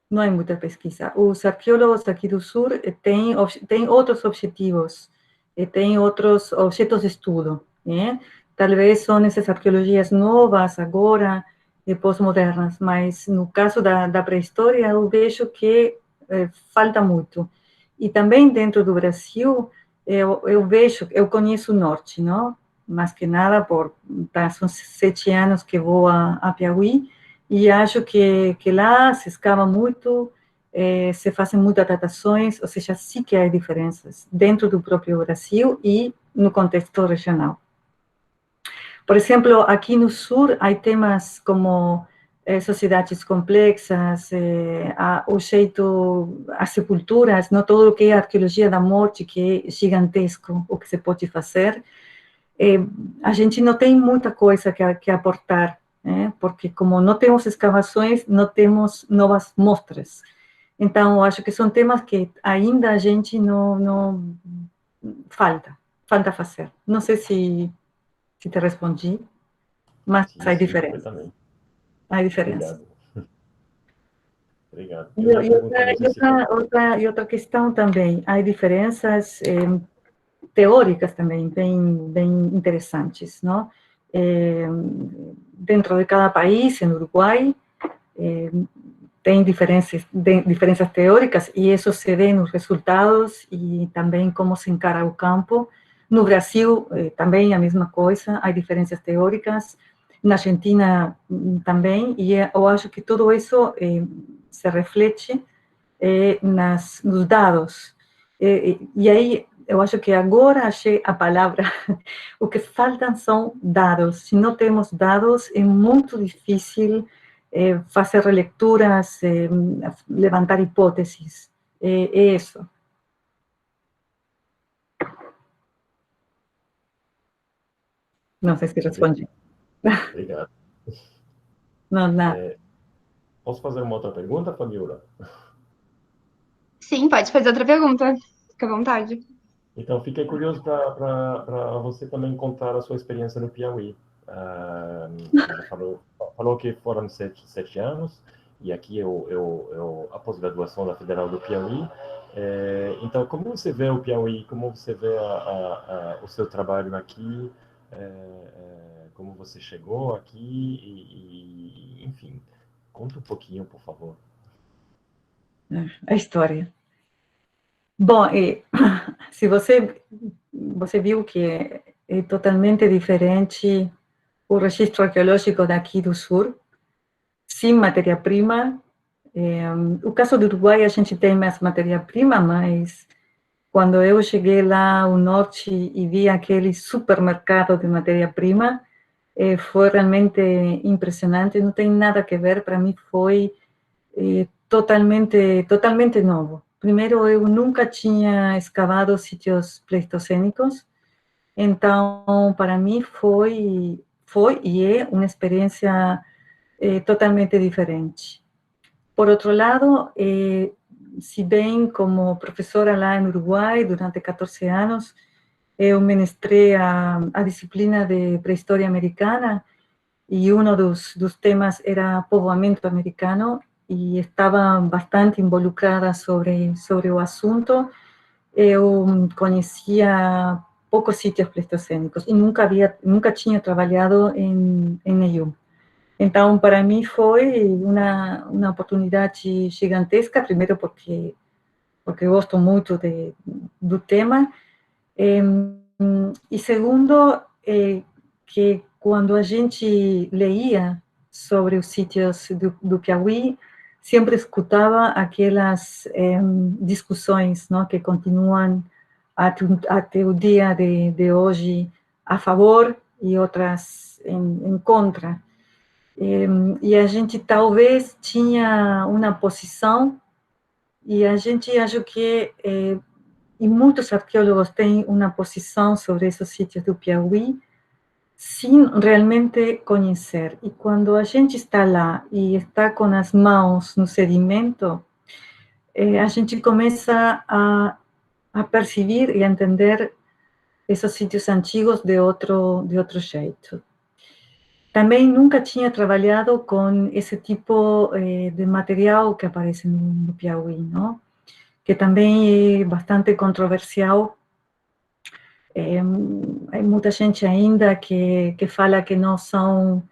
Não há muita pesquisa. Os arqueólogos aqui do sul têm outros objetivos, têm outros objetos de estudo, né? Talvez são essas arqueologias novas agora, pós-modernas, mas no caso da pré-história eu vejo que falta muito. E também dentro do Brasil, eu vejo, eu conheço o norte, não? Mais que nada, são 7 anos que vou a Piauí, e acho que lá se escava muito, se fazem muitas datações, ou seja, sim que há diferenças dentro do próprio Brasil e no contexto regional. Por exemplo, aqui no sul, há temas como sociedades complexas, o jeito, as sepulturas, não todo o que é arqueologia da morte, que é gigantesco o que se pode fazer. A gente não tem muita coisa que aportar, né? Porque como não temos escavações, não temos novas mostras. Então, eu acho que são temas que ainda a gente não falta fazer. Não sei se te respondi, mas Sim, há sim, diferença. completamente. Há diferença. Obrigado. Obrigado. E, Eu ia perguntar, não sei se... outra questão também, há diferenças teóricas também bem interessantes, não? Dentro de cada país, no Uruguai, tem diferenças teóricas e isso se vê nos resultados e também como se encara o campo. No Brasil, também a mesma coisa, há diferenças teóricas. Na Argentina também, e eu acho que tudo isso se reflete nos dados. E aí, eu acho que agora achei a palavra. O que faltam são dados. Se não temos dados, é muito difícil fazer relecturas, levantar hipóteses. É isso. Não sei se respondi. Obrigado. Não, nada. Posso fazer uma outra pergunta, Fabiola? Sim, pode fazer outra pergunta. Fica à vontade. Então, fiquei curioso para você também contar a sua experiência no Piauí. Você já falou que foram 7 anos, e aqui após a graduação da Federal do Piauí. Então, como você vê o Piauí? Como você vê o seu trabalho aqui? Como você chegou aqui? Enfim, conta um pouquinho, por favor. A história. Bom, se você viu que é totalmente diferente o registro arqueológico daqui do sul, sem matéria-prima. O caso do Uruguai, a gente tem mais matéria-prima, mas quando eu cheguei lá ao norte e vi aquele supermercado de matéria-prima, foi realmente impressionante. Não tem nada a ver, para mim foi totalmente novo. Primeiro, eu nunca tinha escavado sítios pleistocênicos, então, para mim foi e é uma experiência totalmente diferente. Por outro lado, se bem como professora lá no Uruguai durante 14 anos, eu ministrei a disciplina de pré-história americana e um dos temas era povoamento americano e estava bastante involucrada sobre o assunto. Eu conhecia poucos sítios pleistocênicos e nunca tinha trabalhado em nenhum. Então, para mim foi uma oportunidade gigantesca, primeiro porque porque gosto muito do tema. E segundo, que quando a gente leía sobre os sítios do Piauí, sempre escutava aquelas discussões, não, que continuam até o dia de hoje a favor e outras em contra. E a gente talvez tinha uma posição, e a gente acho que, e muitos arqueólogos têm uma posição sobre esses sítios do Piauí, sem realmente conhecer. E quando a gente está lá e está com as mãos no sedimento, a gente começa a perceber e a entender esses sítios antigos de outro jeito. Também nunca tinha trabalhado com esse tipo de material que aparece no Piauí, não? Que também é bastante controversial. Há muita gente ainda que fala que não são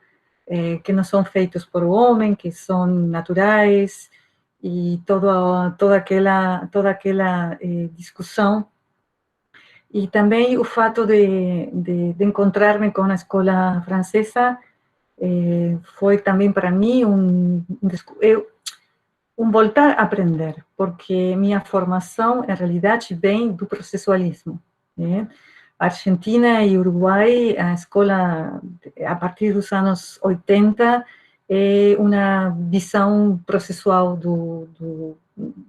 feitos por o homem, que são naturais, e toda aquela discussão. E também o fato de encontrar-me com a escola francesa foi também para mim um voltar a aprender, porque minha formação, em realidade, vem do processualismo, né? Argentina e Uruguai, a escola, a partir dos anos 80, é uma visão processual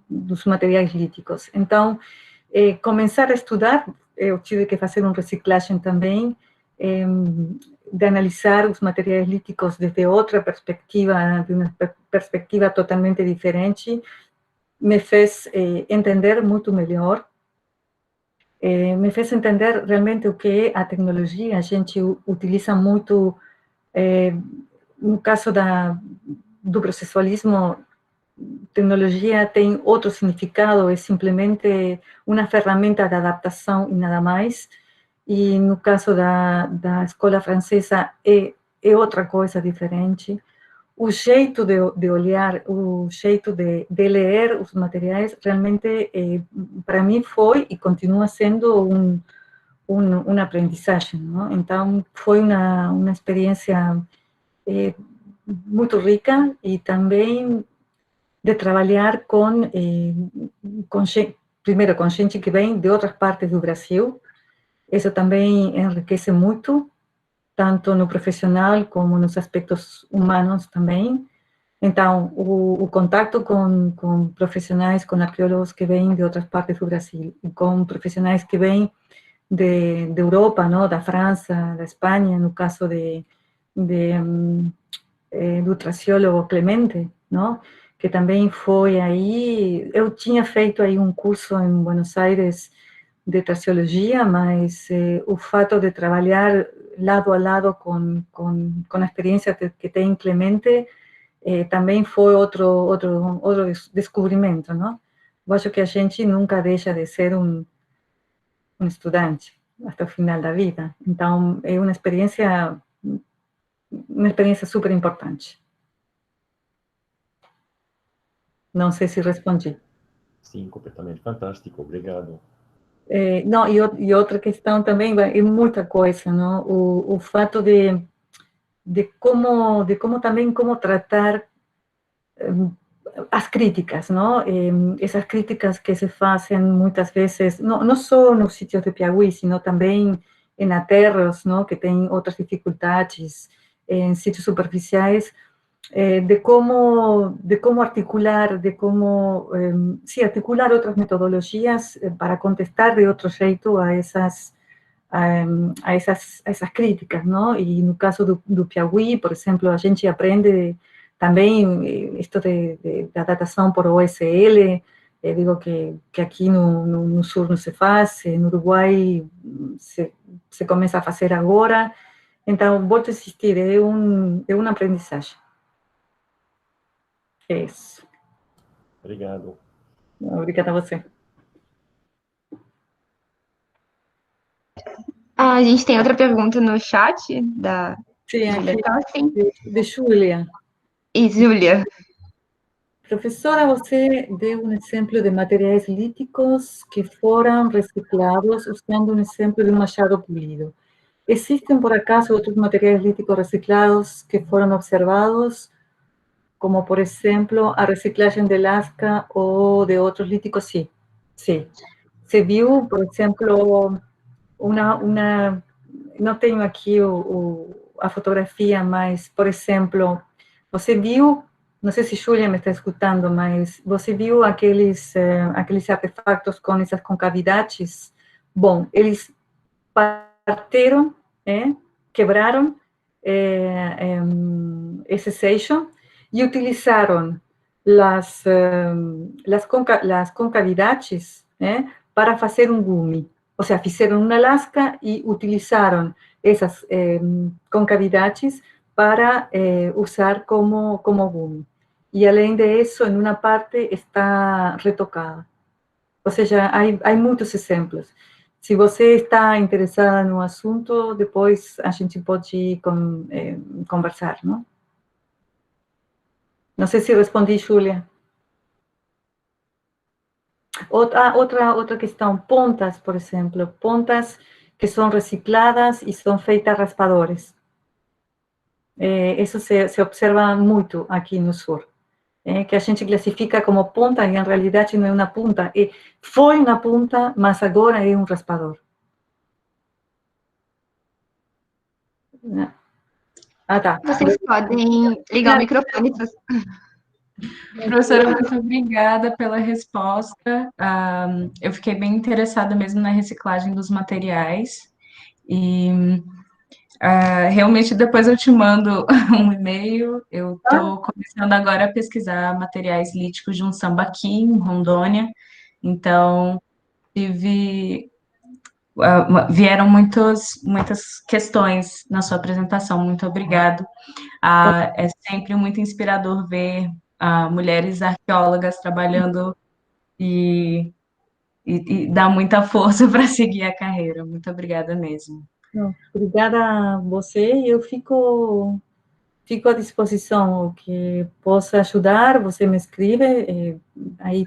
dos materiais líticos. Então, começar a estudar, eu tive que fazer uma reciclagem também, de analisar os materiais líticos desde outra perspectiva, de uma perspectiva totalmente diferente, me fez entender muito melhor, me fez entender realmente o que é a tecnologia. A gente utiliza muito, no caso do processualismo, tecnologia tem outro significado, é simplesmente uma ferramenta de adaptação e nada mais. E no caso da escola francesa é outra coisa diferente. O jeito de olhar, o jeito de ler os materiais, realmente, para mim, foi e continua sendo uma aprendizagem, não? Então, foi uma experiência muito rica, e também de trabalhar primeiro com gente que vem de outras partes do Brasil. Isso também enriquece muito, tanto no profissional como nos aspectos humanos também. Então, o contato com profissionais, com arqueólogos que vêm de outras partes do Brasil, e com profissionais que vêm de Europa, não? Da França, da Espanha, no caso do traciólogo Clemente, não? Que também foi aí. Eu tinha feito aí um curso em Buenos Aires de traciologia, mas o fato de trabalhar lado a lado com a experiência que tem Clemente também foi outro descobrimento, não? Eu acho que a gente nunca deixa de ser um estudante até o final da vida. Então, é uma experiência super importante. Não sei se respondi. Sim, completamente. Fantástico, obrigado. Não, e outra questão também, é muita coisa, não? O fato de como também como tratar as críticas, não? Essas críticas que se fazem muitas vezes, não só nos sítios de Piauí, sino também em aterros, não? Que tem outras dificuldades, em sítios superficiais, de como articular, articular outras metodologias para contestar de outro jeito a essas críticas, não? E no caso do Piauí, por exemplo, a gente aprende também isto da datação por OSL. Digo que aqui no sul não se faz, no Uruguai se começa a fazer agora. Então, volto a insistir, é uma aprendizagem. É isso. Obrigado. Obrigada a você. A gente tem outra pergunta no chat da Sim, Júlia Tossin. de Júlia. E Júlia. Professora, você deu um exemplo de materiais líticos que foram reciclados usando um exemplo de um machado polido. ¿Existen, por acaso, otros materiales líticos reciclados que fueron observados, como, por ejemplo, a reciclaje de lasca o de otros líticos? Sí, sí. Se vio, por ejemplo, não tenho aqui a fotografia, mas, por exemplo, você viu, não sei se Júlia me está escutando, mas você viu aqueles artefatos com essas concavidades? Bom, eles partiram, quebraram esse eixo e utilizaram as concavidades para fazer um gume. O sea, fizeram uma lasca e utilizaram essas concavidades para usar como gume. E, além disso, em uma parte está retocada. Ou seja, há muitos exemplos. Se você está interessada no assunto, depois a gente pode conversar, não? Não sei se respondi, Júlia. Outra questão, pontas, por exemplo, pontas que são recicladas e são feitas raspadores. Isso se observa muito aqui no sul, que a gente classifica como ponta e, em realidade, não é uma ponta. Foi uma ponta, mas agora é um raspador. Tá. Vocês podem ligar o microfone. Professora, muito obrigada pela resposta. Eu fiquei bem interessada mesmo na reciclagem dos materiais. E realmente depois eu te mando um e-mail. Eu estou começando agora a pesquisar materiais líticos de um sambaqui em Rondônia. Então, vieram muitas questões na sua apresentação. Muito obrigado. É sempre muito inspirador ver mulheres arqueólogas trabalhando e dá muita força para seguir a carreira. Muito obrigada mesmo. Obrigada a você. Eu fico à disposição. O que possa ajudar, você me escreve, aí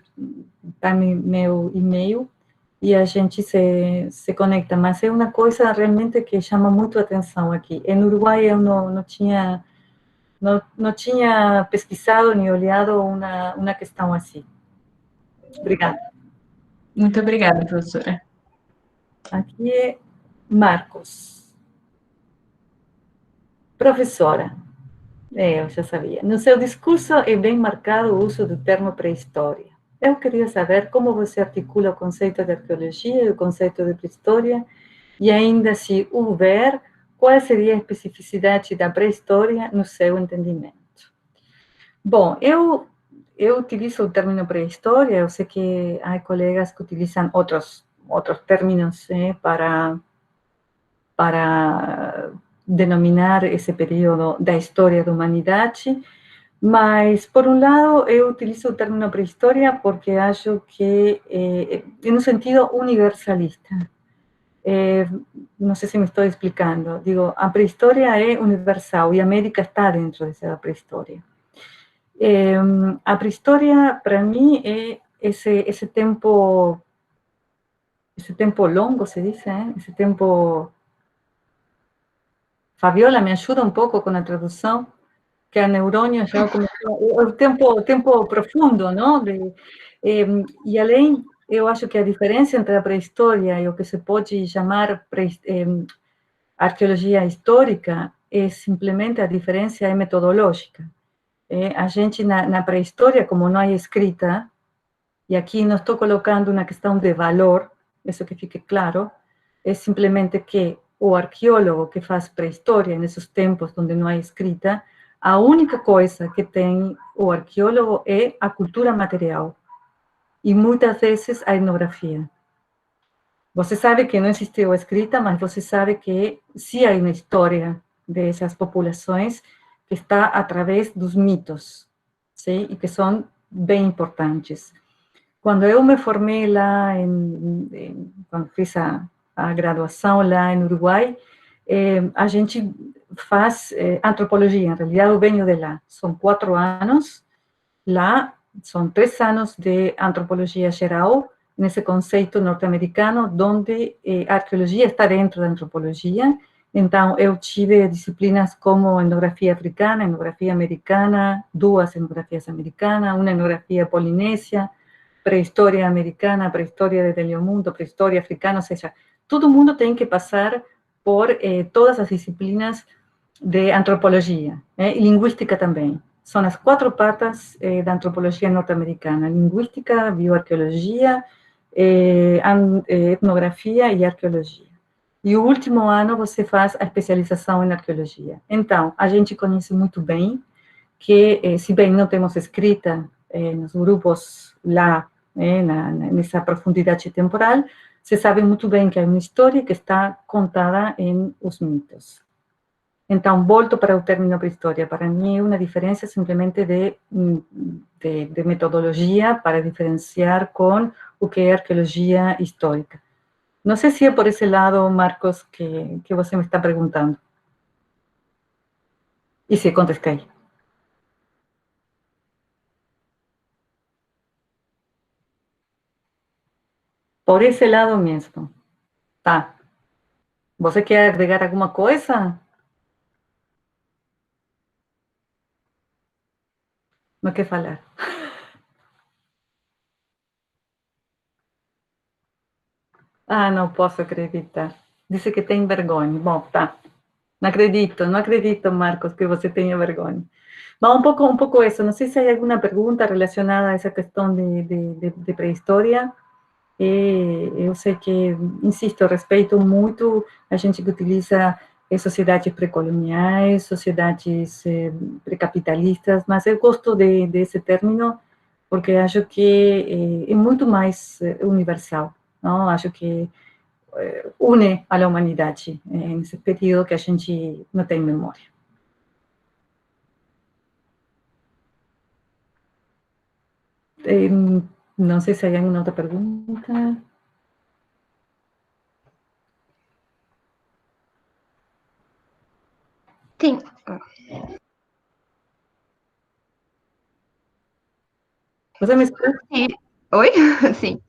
está meu e-mail e a gente se conecta. Mas é uma coisa realmente que chama muito a atenção aqui. Em Uruguai eu não tinha pesquisado nem olhado uma questão assim. Obrigada. Muito obrigada, professora. Aqui é Marcos. Professora, eu já sabia. No seu discurso é bem marcado o uso do termo pré-história. Eu queria saber como você articula o conceito de arqueologia e o conceito de pré-história, e ainda, se houver, qual seria a especificidade da pré-história no seu entendimento? Bom, eu utilizo o término pré-história. Eu sei que há colegas que utilizam outros términos para denominar esse período da história da humanidade, mas, por um lado, eu utilizo o término pré-história porque acho que é um sentido universalista. Não sei se me estou explicando. Digo, a pré-história é universal e a América está dentro dessa pré-história. A pré-história, para mim, é esse tempo longo, se diz, esse tempo... Fabiola, me ajuda um pouco com a tradução, que a neurônio já começou... O tempo profundo, não? E, além, eu acho que a diferença entre a pré-história e o que se pode chamar arqueologia histórica é simplesmente a diferença metodológica. A gente, na pré-história, como não há escrita, e aqui não estou colocando uma questão de valor, isso que fique claro, é simplesmente que o arqueólogo que faz pré-história nesses tempos onde não há escrita, a única coisa que tem o arqueólogo é a cultura material e muitas vezes a etnografia. Você sabe que não existiu a escrita, mas você sabe que sim há uma história dessas populações que está através dos mitos, sim? E que são bem importantes. Quando eu me formei lá, quando fiz a graduação lá em Uruguai, a gente faz antropologia. Em realidade, eu venho de lá. São 4 anos lá, são 3 anos de antropologia geral, nesse conceito norte-americano, onde a arqueologia está dentro da antropologia. Então, eu tive disciplinas como etnografia africana, etnografia americana, 2 etnografias americanas, uma etnografia polinésia, pré-história americana, pré-história de Teliomundo, pré-história africana, ou seja, todo mundo tem que passar por todas as disciplinas de antropologia, e linguística também. São as 4 patas da antropologia norte-americana: linguística, bioarqueologia, etnografia e arqueologia. E o último ano você faz a especialização em arqueologia. Então, a gente conhece muito bem que, se bem não temos escrita nos grupos lá, nessa profundidade temporal, se sabe muito bem que é uma história que está contada em os mitos. Então, volto para o término pré-história. Para mim, é uma diferença simplesmente de metodologia para diferenciar com o que é arqueologia histórica. Não sei se é por esse lado, Marcos, que você me está perguntando. E se contestei. Por esse lado mesmo. Tá. Você quer agregar alguma coisa? Não quer falar. Ah, não posso acreditar. Disse que tem vergonha. Bom, tá. Não acredito, Marcos, que você tenha vergonha. Bom, um pouco isso. Não sei se há alguma pergunta relacionada a essa questão de pré-história. Eu sei que, insisto, eu respeito muito a gente que utiliza sociedades pré-coloniais, sociedades pré-capitalistas, mas eu gosto desse término porque acho que é muito mais universal, não? Acho que une a humanidade nesse período que a gente não tem memória. Não sei se há alguma outra pergunta. Tem. Você me escuta? Oi? Sim.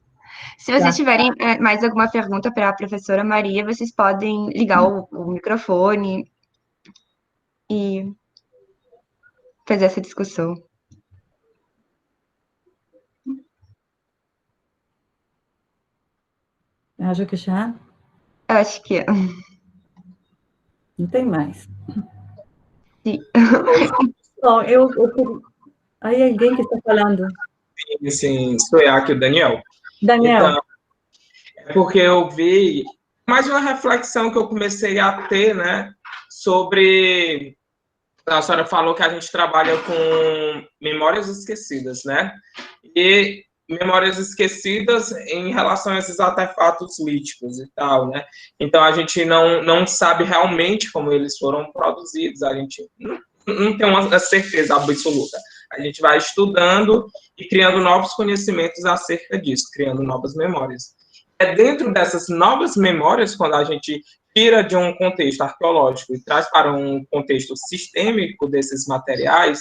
Se vocês Tá. tiverem mais alguma pergunta para a professora Maria, vocês podem ligar o microfone e fazer essa discussão. Acho que já Eu acho que é. não tem mais. Sim. Bom, aí alguém que está falando. Sim, sou eu aqui, o Daniel. Daniel. Então, é porque eu vi mais uma reflexão que eu comecei a ter, né, sobre... A senhora falou que a gente trabalha com memórias esquecidas, né? E memórias esquecidas em relação a esses artefatos líticos e tal, né? Então, a gente não sabe realmente como eles foram produzidos, a gente não tem uma certeza absoluta. A gente vai estudando e criando novos conhecimentos acerca disso, criando novas memórias. É dentro dessas novas memórias, quando a gente tira de um contexto arqueológico e traz para um contexto sistêmico desses materiais,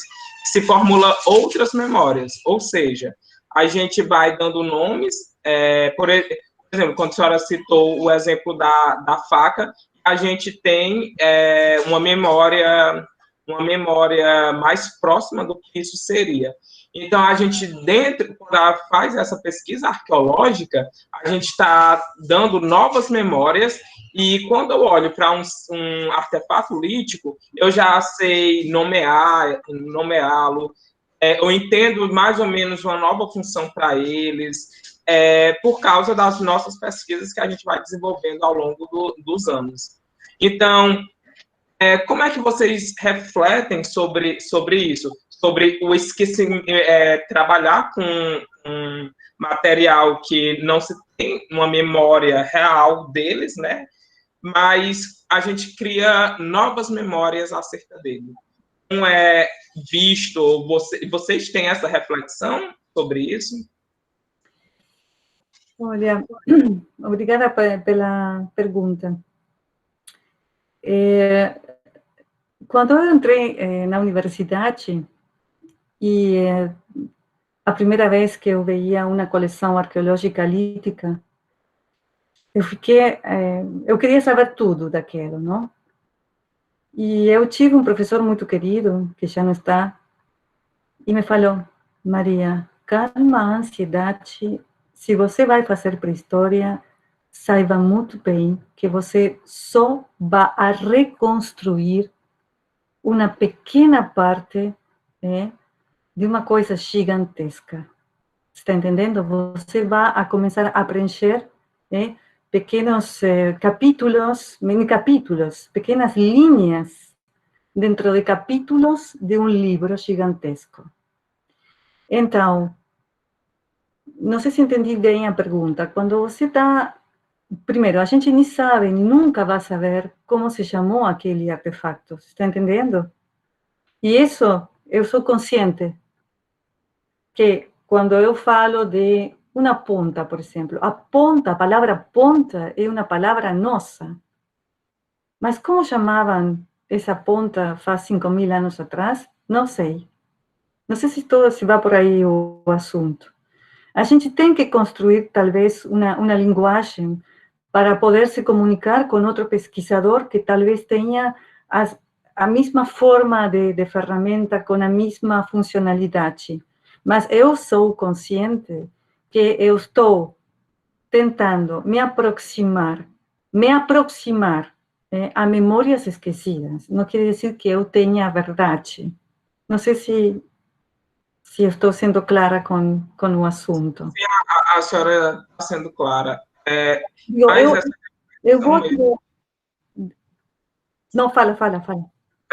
se formula outras memórias, ou seja, a gente vai dando nomes, por exemplo, quando a senhora citou o exemplo da faca, a gente tem uma memória mais próxima do que isso seria. Então, a gente, quando faz essa pesquisa arqueológica, a gente está dando novas memórias, e quando eu olho para um artefato lítico, eu já sei nomeá-lo, eu entendo mais ou menos uma nova função para eles, por causa das nossas pesquisas que a gente vai desenvolvendo ao longo dos anos. Então, como é que vocês refletem sobre isso? Sobre o esquecimento, trabalhar com um material que não se tem uma memória real deles, né? Mas a gente cria novas memórias acerca dele. Como é visto, vocês têm essa reflexão sobre isso? Olha, obrigada pela pergunta. Quando eu entrei na universidade, e a primeira vez que eu veia uma coleção arqueológica lítica, eu queria saber tudo daquilo, não? E eu tive um professor muito querido, que já não está, e me falou: Maria, calma a ansiedade, se você vai fazer pré-história, saiba muito bem que você só vai a reconstruir uma pequena parte de uma coisa gigantesca. Está entendendo? Você vai a começar a preencher pequenos capítulos, mini capítulos, pequenas linhas dentro de capítulos de um livro gigantesco. Então, não sei se entendi bem a pergunta. Quando você está... Primeiro, a gente nem sabe, nem nunca vai saber como se chamou aquele artefato. Está entendendo? E isso, eu sou consciente que quando eu falo de uma ponta, por exemplo, a ponta, a palavra ponta é uma palavra nossa. Mas como chamavam essa ponta faz 5.000 anos atrás? Não sei. Não sei se vai por aí o assunto. A gente tem que construir, talvez, uma linguagem para poder se comunicar com outro pesquisador que talvez tenha a mesma forma de ferramenta, com a mesma funcionalidade. Mas eu sou consciente que eu estou tentando me aproximar a memórias esquecidas. Não quer dizer que eu tenha a verdade. Não sei se estou sendo clara com o assunto. A senhora está sendo clara. Eu gosto... Não, fala.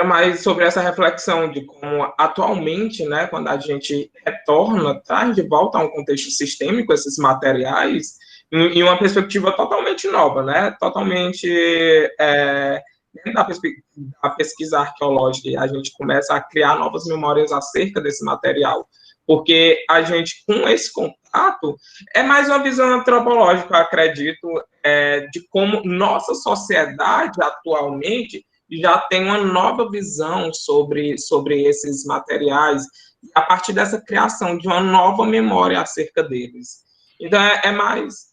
Mas sobre essa reflexão de como atualmente, né, quando a gente traz de volta a um contexto sistêmico esses materiais, em uma perspectiva totalmente nova, né, totalmente dentro da pesquisa arqueológica, a gente começa a criar novas memórias acerca desse material, porque a gente, com esse contato, é mais uma visão antropológica, eu acredito, de como nossa sociedade atualmente já tem uma nova visão sobre esses materiais, a partir dessa criação de uma nova memória acerca deles. Então, é mais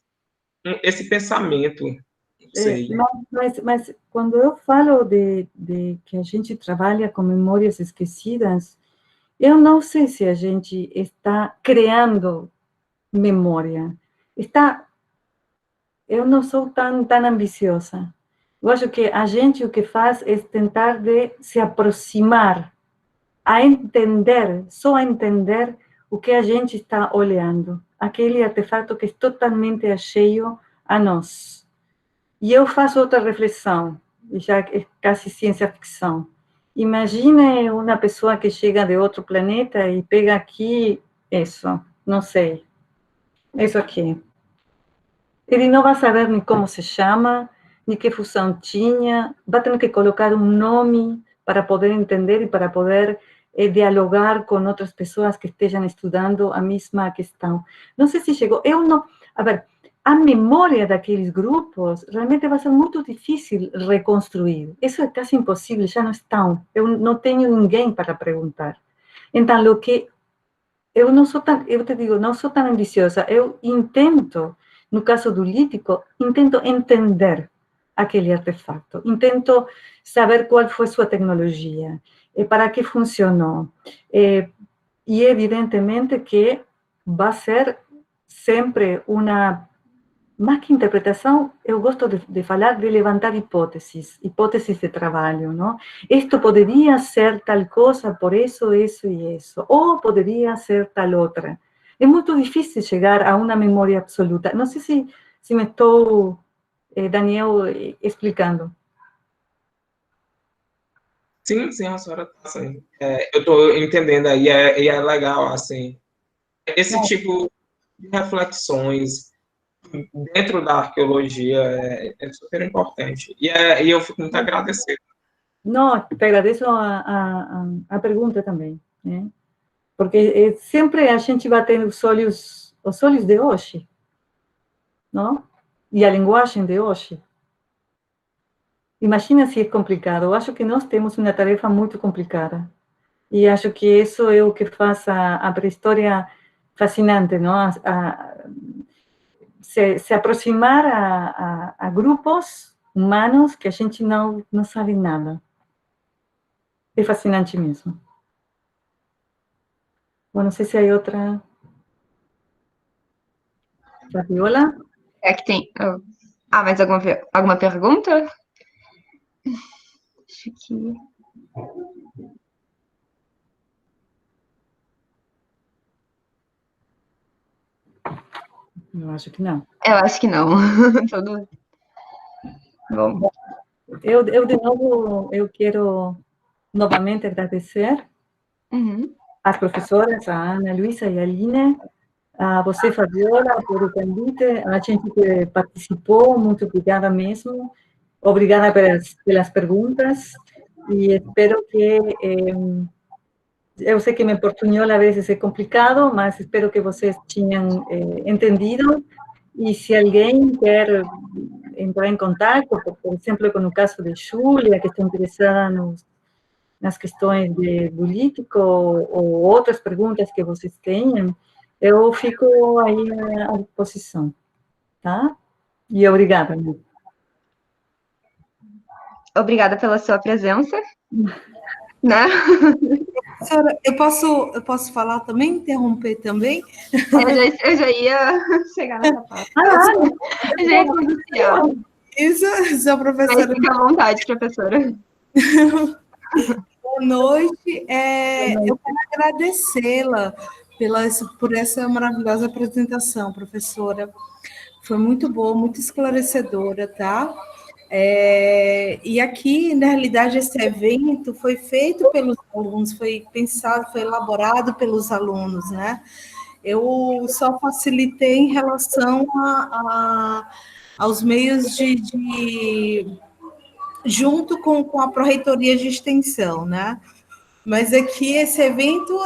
esse pensamento, não sei. Mas quando eu falo de que a gente trabalha com memórias esquecidas, eu não sei se a gente está criando memória. Eu não sou tão ambiciosa. Eu acho que a gente o que faz é tentar de se aproximar, só a entender o que a gente está olhando, aquele artefato que é totalmente alheio a nós. E eu faço outra reflexão, já é quase ciência ficção. Imagine uma pessoa que chega de outro planeta e pega aqui isso, não sei, isso aqui. Ele não vai saber nem como se chama, nem que função tinha, vai ter que colocar um nome para poder entender e para poder dialogar com outras pessoas que estejam estudando a mesma questão. Não sei se chegou, a ver, a memória daqueles grupos realmente vai ser muito difícil reconstruir. Isso é quase impossível, já não estão. Eu não tenho ninguém para perguntar. Então, eu te digo, não sou tão ambiciosa, eu intento, no caso do lítico, intento entender aquele artefato, intento saber qual foi sua tecnologia, para que funcionou. E, evidentemente, que vai ser sempre mais que interpretação, eu gosto de falar de levantar hipóteses de trabalho, não? Isto poderia ser tal coisa por isso e isso, ou poderia ser tal outra. É muito difícil chegar a uma memória absoluta. Não sei se me estou, Daniel, explicando. Sim, a senhora está assim. Eu estou entendendo aí, e é legal, assim, esse tipo de reflexões dentro da arqueologia é super importante. E eu fico muito agradecido. Não, te agradeço a pergunta também, né? Porque sempre a gente vai ter os olhos de hoje, não? E a linguagem de hoje. Imagina se é complicado. Eu acho que nós temos uma tarefa muito complicada. E acho que isso é o que faz a pré-história fascinante, não? Se aproximar a grupos humanos que a gente não sabe nada. É fascinante mesmo. Bom, não sei se há outra... Fabiola? É que tem... mais alguma pergunta? Acho que... Eu acho que não. Eu acho que não. Tudo bom. Eu, de novo, eu quero novamente agradecer às professoras, a Ana Luísa e a Aline, a você, Fabiola, por o convite, a gente que participou, muito obrigada mesmo. Obrigada pelas perguntas e espero que... eu sei que me portunhol a vezes é complicado, mas espero que vocês tenham entendido. E se alguém quer entrar em contato, por exemplo, com o caso de Júlia, que está interessada nas questões de político ou outras perguntas que vocês tenham, eu fico aí à disposição, tá? E obrigada. Obrigada pela sua presença. Né? Professora, eu posso falar também, interromper também? Eu já ia chegar nessa parte. Eu já ia pronunciar. Isso, professora. Mas fica à vontade, professora. Boa noite. Eu quero agradecê-la por essa maravilhosa apresentação, professora. Foi muito boa, muito esclarecedora, tá? E aqui, na realidade, esse evento foi feito pelos alunos, foi pensado, foi elaborado pelos alunos, né? Eu só facilitei em relação aos meios junto com a Pró-Reitoria de Extensão, né? Mas aqui esse evento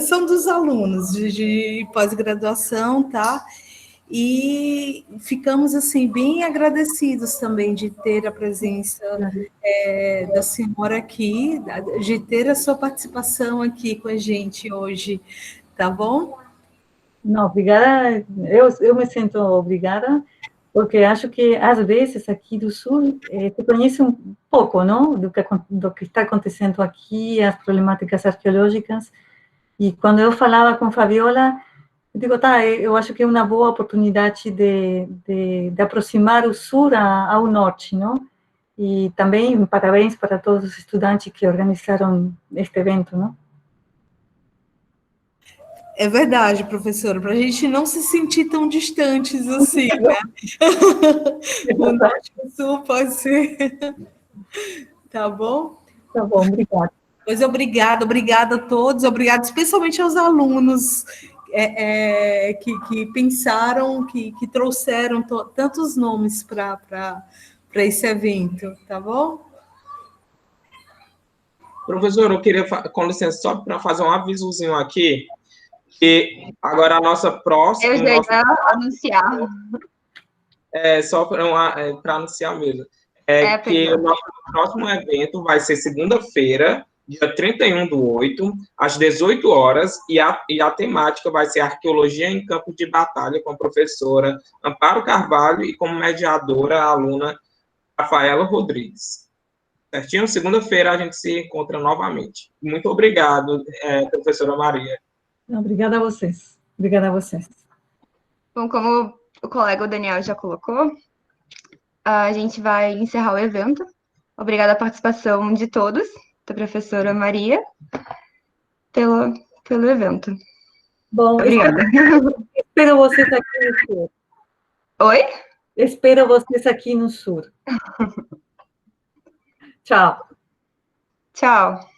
são dos alunos de pós-graduação, tá? E ficamos, assim, bem agradecidos também de ter a presença da senhora aqui, de ter a sua participação aqui com a gente hoje, tá bom? Não, obrigada. Eu me sinto obrigada, porque acho que, às vezes, aqui do Sul, se conhece um pouco, não? Do que está acontecendo aqui, as problemáticas arqueológicas. E quando eu falava com Fabiola, eu digo, tá, eu acho que é uma boa oportunidade de aproximar o Sul ao Norte, não? E também, parabéns para todos os estudantes que organizaram este evento, não? É verdade, professora, para a gente não se sentir tão distantes assim, né? O Norte e o Sul pode ser. Tá bom? Tá bom, obrigada. Pois obrigada a todos, obrigada especialmente aos alunos que pensaram, que trouxeram tantos nomes para esse evento, tá bom? Professor, eu queria, com licença, só para fazer um avisozinho aqui, que agora a nossa próxima... Eu já ia anunciar. Só para anunciar mesmo. Que o nosso próximo evento vai ser segunda-feira, dia 31/8, às 18 horas, e a temática vai ser Arqueologia em Campo de Batalha, com a professora Amparo Carvalho e como mediadora a aluna Rafaela Rodrigues. Certinho? Segunda-feira a gente se encontra novamente. Muito obrigado, professora Maria. Obrigada a vocês. Obrigada a vocês. Bom, como o colega Daniel já colocou, a gente vai encerrar o evento. Obrigada à participação de todos, da professora Maria, pelo evento. Bom, obrigada. Espero vocês aqui no Sul. Oi? Espero vocês aqui no Sul. Tchau. Tchau.